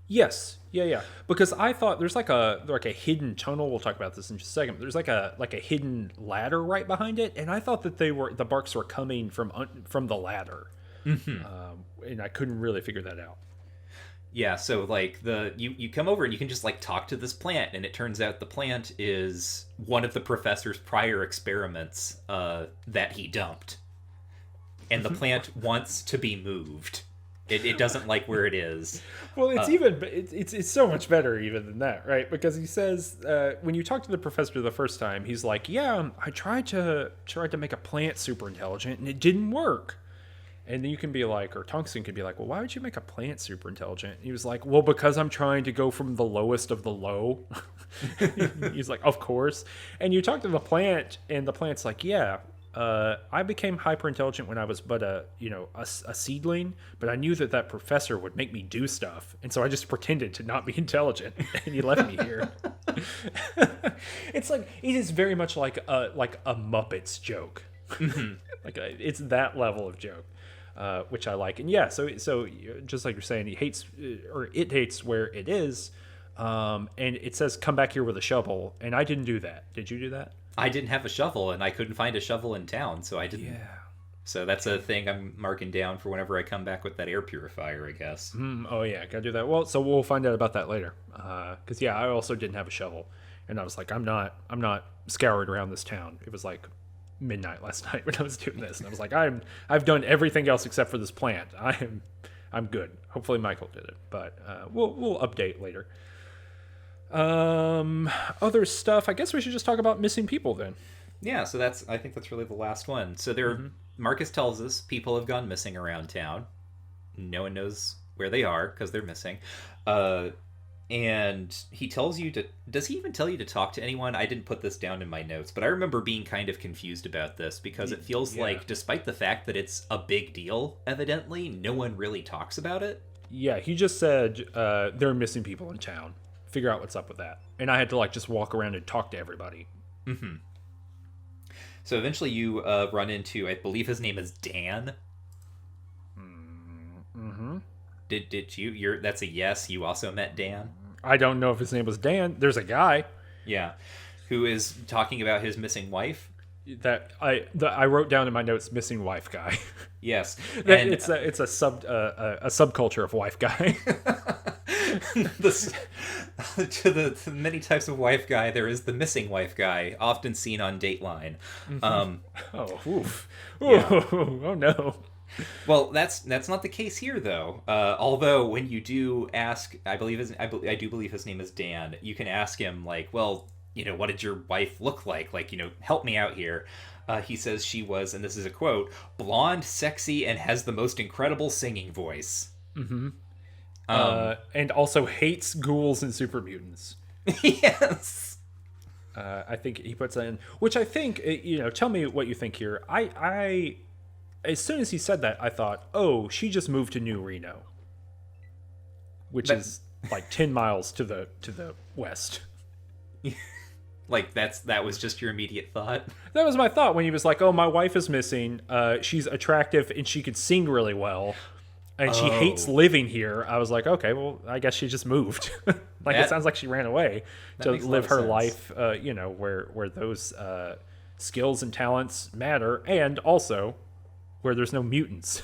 Yes. Yeah. Because I thought there's like a hidden tunnel. We'll talk about this in just a second. But there's like a hidden ladder right behind it, and I thought that the barks were coming from the ladder, and I couldn't really figure that out. Yeah. So like you come over and you can just like talk to this plant, and it turns out the plant is one of the professor's prior experiments that he dumped, and the plant wants to be moved. It doesn't like where it is. Well, it's so much better even than that, right? Because he says when you talk to the professor the first time, he's like, "Yeah, I tried to make a plant super intelligent, and it didn't work." And then you can be like, or Tungsten could be like, "Well, why would you make a plant super intelligent?" And he was like, "Well, because I'm trying to go from the lowest of the low." He's like, "Of course." And you talk to the plant, and the plant's like, "Yeah. I became hyper intelligent when I was but a seedling, but I knew that professor would make me do stuff, and so I just pretended to not be intelligent, and he left me here." It's like it is very much like a Muppets joke. Like it's that level of joke, which I like. And yeah, so just like you're saying, it hates where it is, and it says come back here with a shovel, and I didn't do that. Did you do that? I didn't have a shovel, and I couldn't find a shovel in town, so I didn't. Yeah. So that's a thing I'm marking down for whenever I come back with that air purifier, I guess. Oh yeah, gotta do that. Well, so we'll find out about that later. Because yeah, I also didn't have a shovel, and I was like, I'm not scouring around this town. It was like midnight last night when I was doing this, and I was like, I've done everything else except for this plant. I'm good. Hopefully Michael did it, but we'll update later. Other stuff. I guess we should just talk about missing people then. Yeah, so I think that's really the last one. So Marcus tells us people have gone missing around town. No one knows where they are because they're missing. And he tells you to... Does he even tell you to talk to anyone? I didn't put this down in my notes, but I remember being kind of confused about this because it feels like, despite the fact that it's a big deal, evidently, no one really talks about it. Yeah, he just said there are missing people in town. Figure out what's up with that. And I had to just walk around and talk to everybody. Mm-hmm. So eventually you run into, I believe his name is Dan. Mm-hmm. Did you? That's a yes. You also met Dan. I don't know if his name was Dan. There's a guy. Yeah, who is talking about his missing wife. That I wrote down in my notes, missing wife guy. Yes, and it's a subculture of wife guy. To the many types of wife guy, there is the missing wife guy, often seen on Dateline. Oh, oof. Yeah. Oh no. Well, that's not the case here, though. Although when you do ask, I do believe his name is Dan. You can ask him well, what did your wife look like? Help me out here. He says she was, and this is a quote, blonde, sexy, and has the most incredible singing voice. Mm-hmm. And also hates ghouls and super mutants. Yes. I think he puts that in, which I think, tell me what you think here. I as soon as he said that, I thought, oh, she just moved to New Reno, which is 10 miles to the west. That was just your immediate thought? That was my thought when he was like, oh, my wife is missing. She's attractive and she could sing really well. And she hates living here. I was like, okay, well, I guess she just moved. It sounds like she ran away to live her life, where those skills and talents matter, and also where there's no mutants.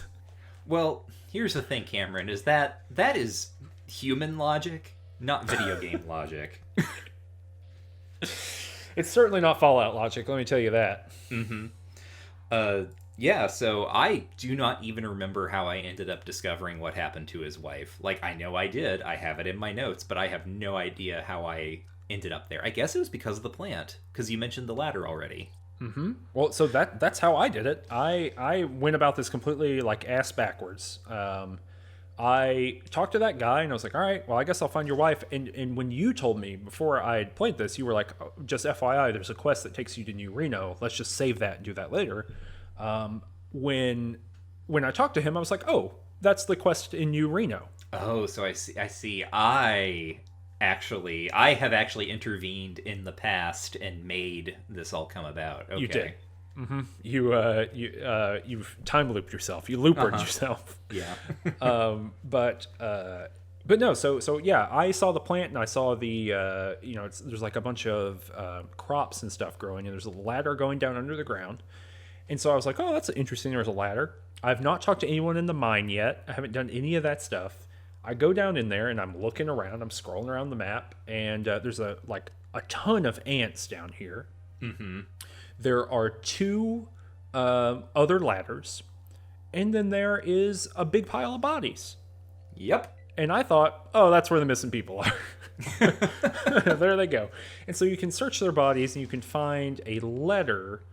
Well, here's the thing, Cameron, is that is human logic, not video game logic. It's certainly not Fallout logic, let me tell you that. Mm-hmm. Yeah, so I do not even remember how I ended up discovering what happened to his wife. I know I did. I have it in my notes, but I have no idea how I ended up there. I guess it was because of the plant, because you mentioned the ladder already. Mm-hmm. Well, so that's how I did it. I went about this completely ass backwards. I talked to that guy and I was like, all right, well, I guess I'll find your wife. And when you told me before I had played this, you were like, oh, just FYI, there's a quest that takes you to New Reno. Let's just save that and do that later. When I talked to him, I was like, oh, that's the quest in New Reno. Oh, so I see. I have actually intervened in the past and made this all come about. Okay. You did. Mm-hmm. You've time looped yourself. You loopered yourself. Yeah. But no. So yeah, I saw the plant and I saw the there's a bunch of crops and stuff growing, and there's a ladder going down under the ground. And so I was like, oh, that's interesting. There's a ladder. I've not talked to anyone in the mine yet. I haven't done any of that stuff. I go down in there and I'm looking around. I'm scrolling around the map, and there's a ton of ants down here. Mm-hmm. There are 2 other ladders, and then there is a big pile of bodies. Yep. And I thought, oh, that's where the missing people are. There they go. And so you can search their bodies, and you can find a letter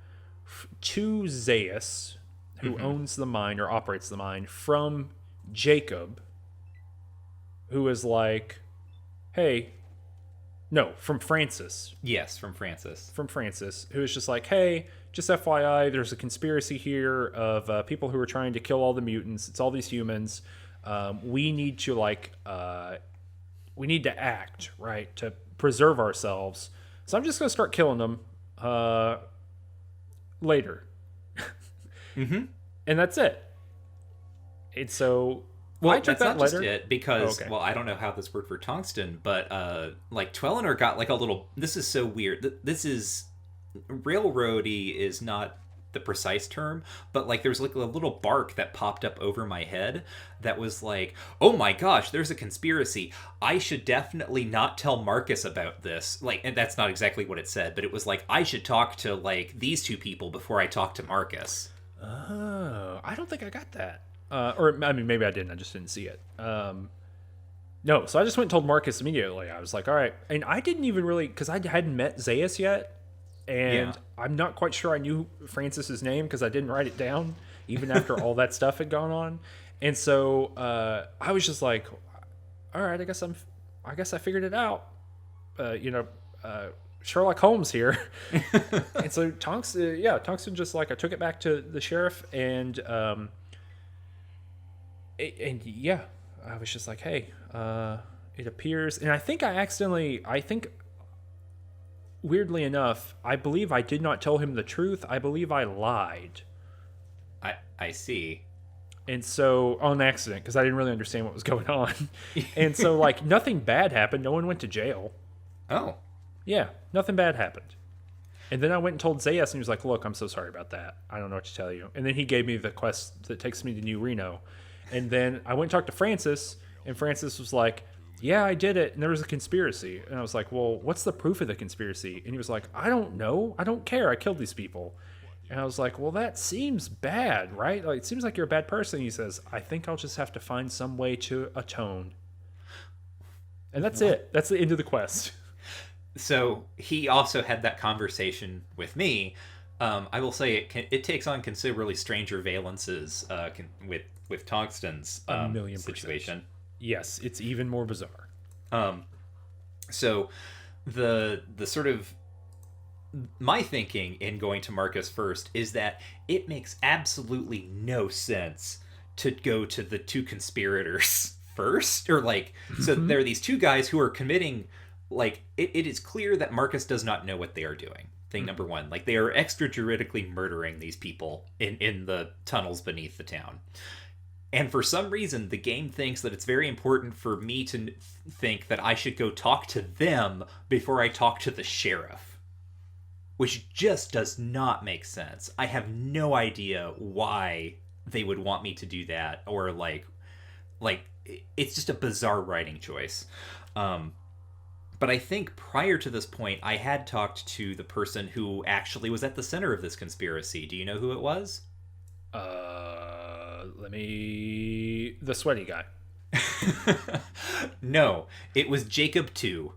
to Zaius, who owns the mine or operates the mine, from Jacob, who is like, hey, no, from Francis. Yes, from Francis. From Francis, who is just like, hey, just FYI, there's a conspiracy here of people who are trying to kill all the mutants. It's all these humans. We need to act, right, to preserve ourselves. So I'm just going to start killing them later. Mm-hmm. And that's it. And so... Well, I took that's that not letter. just it, because, okay. Well, I don't know how this worked for Tungsten, but, Tweliner got, a little... This is so weird. This is... Railroady is not the precise term, but, there's, a little bark that popped up over my head that was like, oh my gosh, there's a conspiracy. I should definitely not tell Marcus about this. And that's not exactly what it said, but it was I should talk to, these 2 people before I talk to Marcus. Oh, I don't think I got that. Or I mean, maybe I didn't. I just didn't see it. No, so I just went and told Marcus immediately. I was like, all right. And I didn't even really, because I hadn't met Zaius yet. And Yeah. I'm not quite sure I knew Francis's name because I didn't write it down, even after all that stuff had gone on. And so I was just like, all right, I guess I figured it out. Sherlock Holmes here. And so Tungsten just like, I took it back to the sheriff and yeah, I was just like, hey, it appears, and I think weirdly enough, I believe I did not tell him the truth. I believe I lied. I see. And so, on accident, because I didn't really understand what was going on. And so, like, nothing bad happened. No one went to jail. Oh. Yeah, nothing bad happened. And then I went and told Zaius, and he was like, look, I'm so sorry about that. I don't know what to tell you. And then he gave me the quest that takes me to New Reno. And then I went and talked to Francis, and Francis was like, yeah, I did it, and there was a conspiracy. And I was like, well, what's the proof of the conspiracy? And he was like, I don't know. I don't care. I killed these people. And I was like, well, that seems bad, right? Like, it seems like you're a bad person. He says, I think I'll just have to find some way to atone. And that's it. That's the end of the quest. So he also had that conversation with me. I will say it takes on considerably stranger valences with Tungsten's situation. Yes, it's even more bizarre. So the sort of my thinking in going to Marcus first is that it makes absolutely no sense to go to the two conspirators first, or like, so there are these two guys who are committing, like, it is clear that Marcus does not know what they are doing. Thing number one, like, they are extrajuridically murdering these people in the tunnels beneath the town. And for some reason, the game thinks that it's very important for me to think that I should go talk to them before I talk to the sheriff. Which just does not make sense. I have no idea why they would want me to do that, or like it's just a bizarre writing choice. But I think prior to this point, I had talked to the person who actually was at the center of this conspiracy. Do you know who it was? The sweaty guy. No, it was Jacob 2.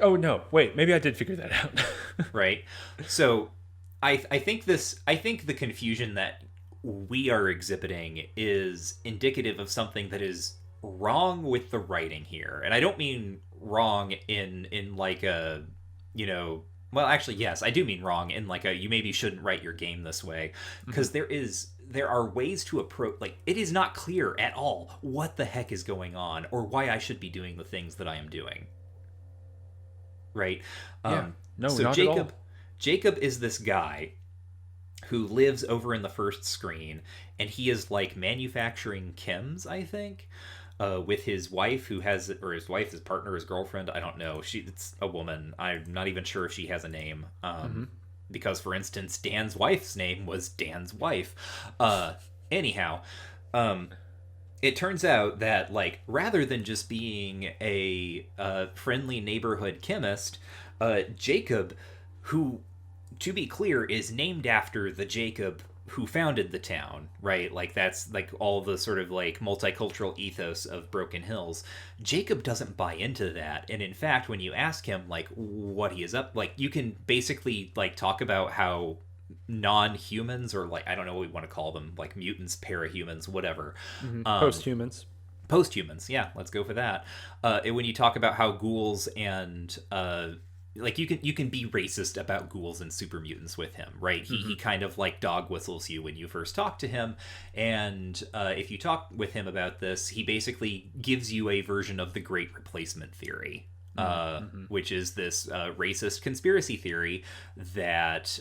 Oh no, wait, maybe I did figure that out. Right? So I think the confusion that we are exhibiting is indicative of something that is wrong with the writing here. And I don't mean wrong in like a, well, actually, yes, I do mean wrong in like a, you maybe shouldn't write your game this way, because there are ways to approach, like, it is not clear at all what the heck is going on or why I should be doing the things that I am doing. Right? No, so not at all. Jacob is this guy who lives over in the first screen, and he is like manufacturing chems, I think, with his wife, his partner, his girlfriend, I don't know. It's a woman. I'm not even sure if she has a name. Because, for instance, Dan's wife's name was Dan's wife. Anyhow, it turns out that, like, rather than just being a friendly neighborhood chemist, Jacob, who, to be clear, is named after the Jacob who founded the town, right? Like, that's like all the sort of like multicultural ethos of Broken Hills. Jacob doesn't buy into that. And in fact, when you ask him like what he is up, like, you can basically like talk about how non-humans, or like, I don't know what we want to call them, like mutants, parahumans, whatever. Posthumans, yeah, let's go for that. When you talk about how ghouls and like, you can be racist about ghouls and super mutants with him, right? He kind of like dog whistles you when you first talk to him, and if you talk with him about this, he basically gives you a version of the Great Replacement theory, which is this racist conspiracy theory that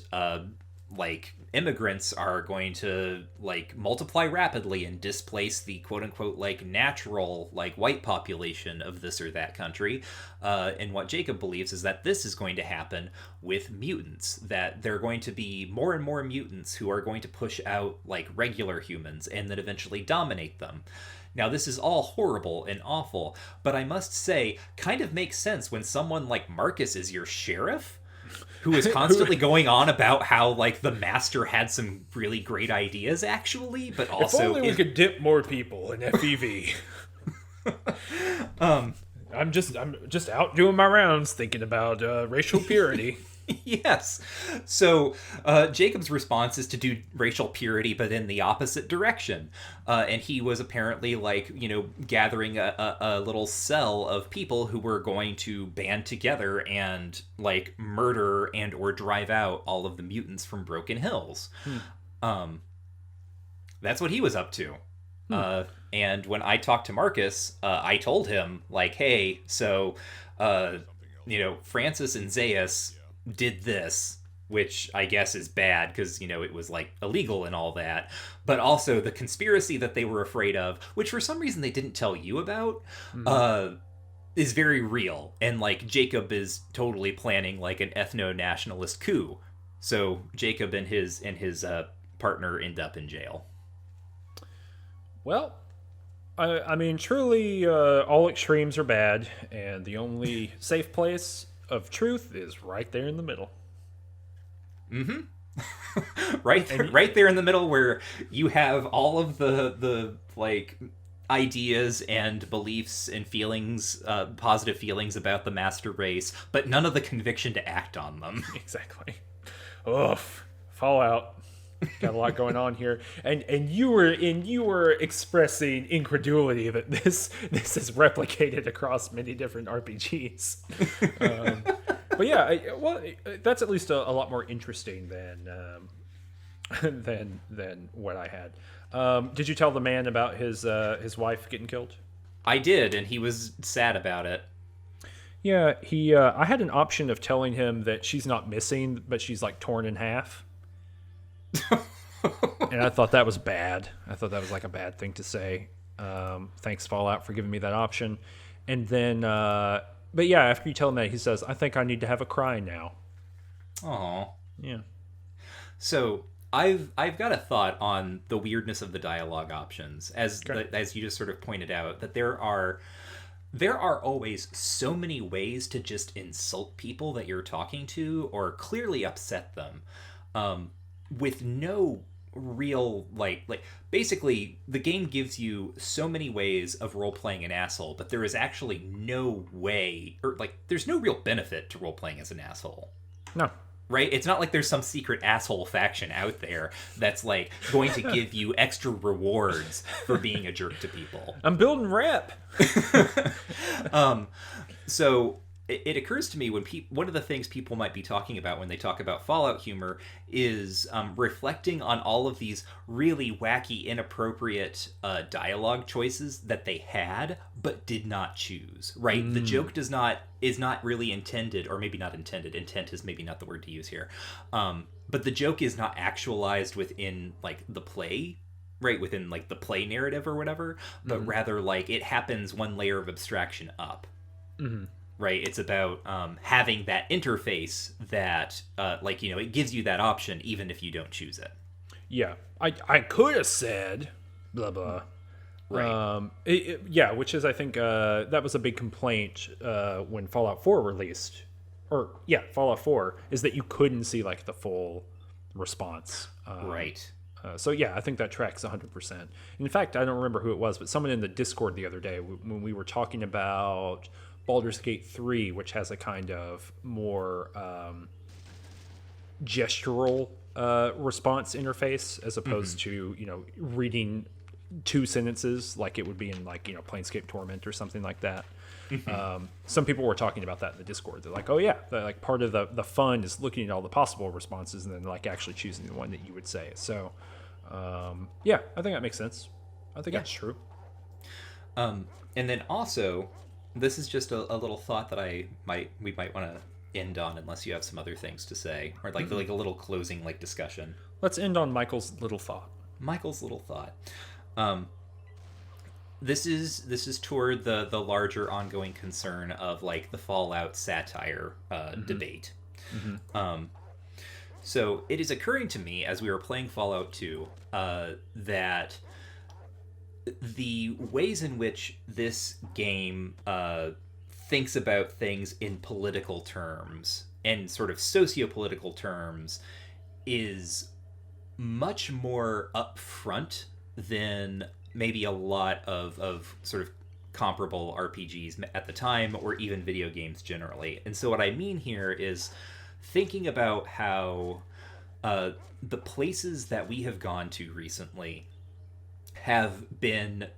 like immigrants are going to like multiply rapidly and displace the quote unquote like natural like white population of this or that country. And what Jacob believes is that this is going to happen with mutants, that there are going to be more and more mutants who are going to push out like regular humans and then eventually dominate them. Now, this is all horrible and awful, but I must say, kind of makes sense when someone like Marcus is your sheriff. who is constantly going on about how like the master had some really great ideas actually, but also if only we could dip more people in FEV. I'm just out doing my rounds thinking about racial purity. Yes. So Jacob's response is to do racial purity, but in the opposite direction. And he was apparently like, gathering a little cell of people who were going to band together and like murder and or drive out all of the mutants from Broken Hills. That's what he was up to. And when I talked to Marcus, I told him like, hey, so, Francis and Zaius did this, which I guess is bad because, it was like illegal and all that. But also the conspiracy that they were afraid of, which for some reason they didn't tell you about, is very real. And like Jacob is totally planning like an ethno-nationalist coup. So Jacob and his partner end up in jail. Well, I mean, truly, all extremes are bad, and the only safe place of truth is right there in the middle. Right there in the middle, where you have all of the like ideas and beliefs and feelings, positive feelings about the master race, but none of the conviction to act on them. Exactly. Oof. Fallout. Got a lot going on here, and you were expressing incredulity that this is replicated across many different RPGs. But yeah, that's at least a lot more interesting than what I had. Did you tell the man about his wife getting killed? I did, and he was sad about it. Yeah, I had an option of telling him that she's not missing, but she's like torn in half. And I thought that was bad. I thought that was like a bad thing to say. Thanks, Fallout, for giving me that option. And then, but yeah, after you tell him that, he says, "I think I need to have a cry now." Aw. Yeah. So I've got a thought on the weirdness of the dialogue options, as you just sort of pointed out, that there are always so many ways to just insult people that you're talking to or clearly upset them. With no real like basically the game gives you so many ways of role-playing an asshole, but there is actually no way, or like there's no real benefit to role-playing as an asshole. No. Right? It's not like there's some secret asshole faction out there that's like going to give you extra rewards for being a jerk to people. I'm building rep. So it occurs to me when one of the things people might be talking about when they talk about Fallout humor is reflecting on all of these really wacky, inappropriate dialogue choices that they had but did not choose. Right? The joke is not really intended, or maybe not intended. Intent is maybe not the word to use here. But the joke is not actualized within like the play. Right, within like the play narrative or whatever, but rather like it happens one layer of abstraction up. Right, it's about having that interface that, it gives you that option even if you don't choose it. Yeah, I could have said blah blah. Right. Which is I think that was a big complaint when Fallout 4 released, Fallout 4 is that you couldn't see like the full response. Right. So yeah, I think that tracks 100%. In fact, I don't remember who it was, but someone in the Discord the other day when we were talking about Baldur's Gate 3, which has a kind of more gestural response interface as opposed to, reading two sentences like it would be in like, Planescape Torment or something like that. Some people were talking about that in the Discord. They're like, oh yeah, like part of the fun is looking at all the possible responses and then like actually choosing the one that you would say. So I think that makes sense. I think that's true. And then also, this is just a little thought that we might want to end on, unless you have some other things to say, or like a little closing like discussion. Let's end on Michael's little thought. This is toward the larger ongoing concern of like the Fallout satire debate. So it is occurring to me as we were playing Fallout 2 that the ways in which this game thinks about things in political terms and sort of socio-political terms is much more upfront than maybe a lot of sort of comparable RPGs at the time, or even video games generally. And so what I mean here is thinking about how the places that we have gone to recently have been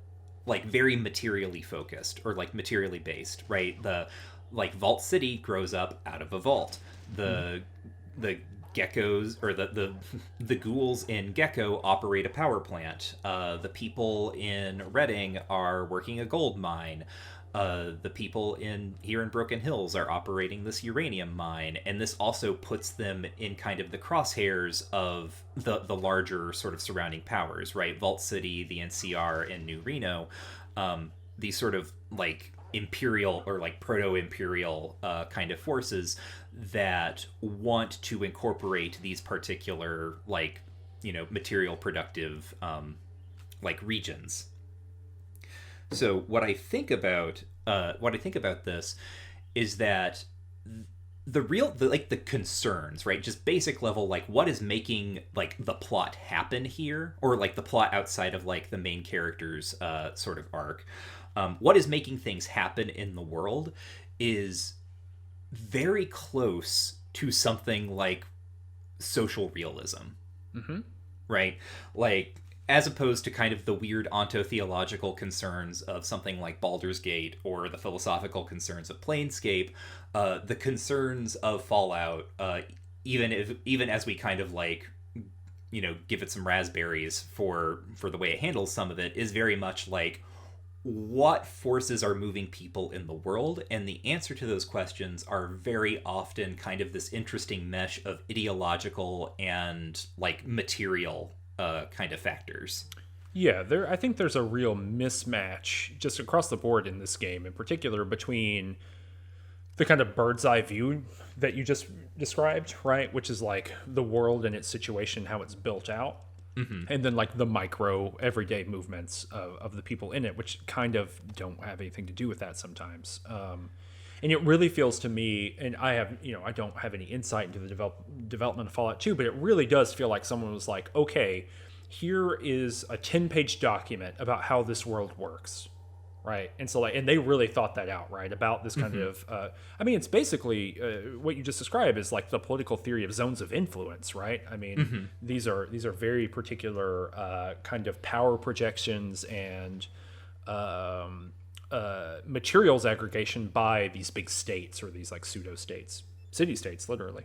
like very materially focused, or like materially based, right? The like Vault City grows up out of a vault. The geckos, or the ghouls in Gecko operate a power plant. The people in Reading are working a gold mine. The people here in Broken Hills are operating this uranium mine, and this also puts them in kind of the crosshairs of the larger sort of surrounding powers, right? Vault City, the NCR, and New Reno, these sort of like imperial or like proto-imperial kind of forces that want to incorporate these particular like, you know, material productive like regions. So what I think about this is that the concerns, right? Just basic level, like what is making like the plot happen here, or like the plot outside of like the main character's sort of arc. What is making things happen in the world is very close to something like social realism, right? Like, as opposed to kind of the weird ontotheological concerns of something like Baldur's Gate, or the philosophical concerns of Planescape, the concerns of Fallout, even as we kind of like, you know, give it some raspberries for the way it handles some of it, is very much like, what forces are moving people in the world? And the answer to those questions are very often kind of this interesting mesh of ideological and like material kind of factors. Yeah, I think there's a real mismatch just across the board in this game, in particular between the kind of bird's eye view that you just described, right? Which is like the world and its situation, how it's built out. And then like the micro everyday movements of the people in it, which kind of don't have anything to do with that sometimes. And it really feels to me, and I don't have any insight into the development of Fallout 2, but it really does feel like someone was like, okay, here is a 10-page document about how this world works, right? And so and they really thought that out, right? About this kind of, I mean, it's basically what you just described is like the political theory of zones of influence, right? I mean, these are very particular kind of power projections and materials aggregation by these big states, or these like pseudo states, city states, literally.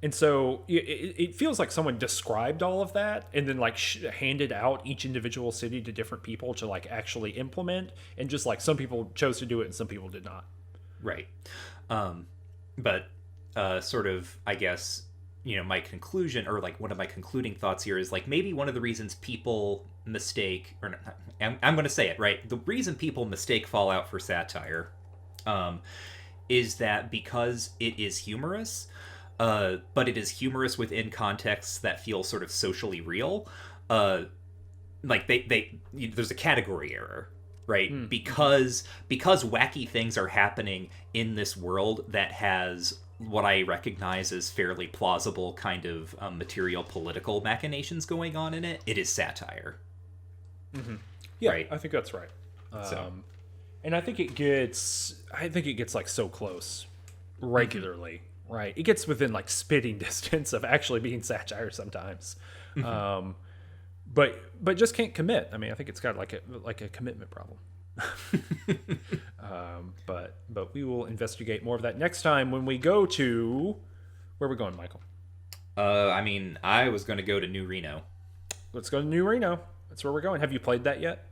And so it feels like someone described all of that and then like handed out each individual city to different people to like actually implement, and just like some people chose to do it and some people did not. Right. But sort of, I guess, you know, my conclusion, or like one of my concluding thoughts here is like, maybe one of the reasons people mistake, or not, I'm going to say it, right? The reason people mistake Fallout for satire is that because it is humorous, but it is humorous within contexts that feel sort of socially real. Like there's a category error, right? Because wacky things are happening in this world that has what I recognize as fairly plausible kind of material political machinations going on in it. It is satire. Yeah, right? I think that's right. And I think it gets like so close regularly. Right, it gets within like spitting distance of actually being satire sometimes, but just can't commit. I mean, I think it's got like a commitment problem. But we will investigate more of that next time when we go to, where are we going, Michael? I mean, I was going to go to New Reno. Let's go to New Reno. That's where we're going. Have you played that yet?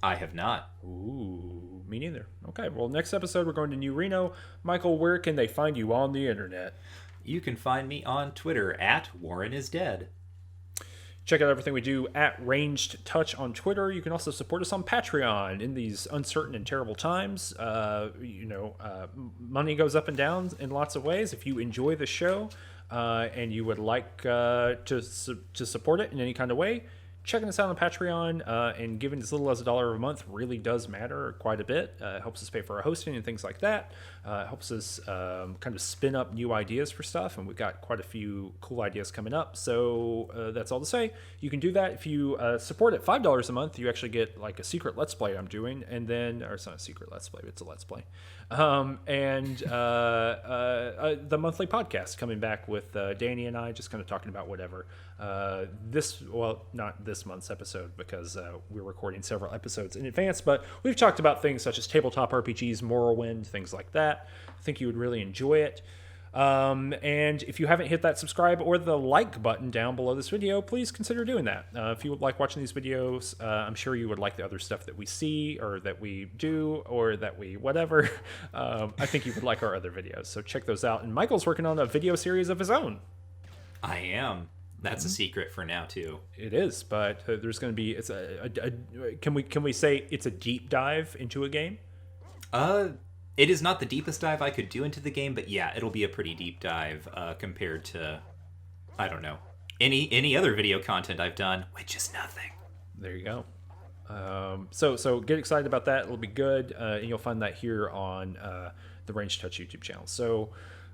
I have not. Ooh, me neither. Okay, well, next episode we're going to New Reno. Michael, where can they find you on the internet? You can find me on Twitter at Warren is Dead. Check out everything we do at Ranged Touch on Twitter. You can also support us on Patreon in these uncertain and terrible times. Money goes up and down in lots of ways. If you enjoy the show and you would like to support it in any kind of way, checking us out on Patreon and giving as little as $1 a month really does matter quite a bit. It helps us pay for our hosting and things like that. It helps us kind of spin up new ideas for stuff, and we've got quite a few cool ideas coming up. So that's all to say. You can do that if you support at $5 a month. You actually get like a secret Let's Play I'm doing, and then, or it's not a secret Let's Play, it's a Let's Play. And the monthly podcast coming back with Danny and I just kind of talking about whatever. Not this month's episode because we're recording several episodes in advance, but we've talked about things such as tabletop RPGs, Morrowind, things like that. I think you would really enjoy it. And if you haven't hit that subscribe or the like button down below this video, please consider doing that. If you would like watching these videos, I'm sure you would like the other stuff that we see or that we do or that we whatever. I think you would like our other videos. So check those out. And Michael's working on a video series of his own. I am. That's a secret for now too. It is, but there's going to be can we say it's a deep dive into a game? It is not the deepest dive I could do into the game, but yeah, it'll be a pretty deep dive compared to, I don't know, any other video content I've done, which is nothing. There you go. So get excited about that. It'll be good, and you'll find that here on the Range Touch YouTube channel. So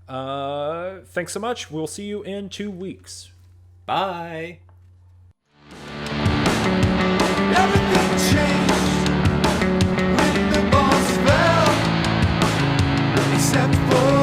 thanks so much. We'll see you in 2 weeks. Bye. Everything changed when the balls fell, except for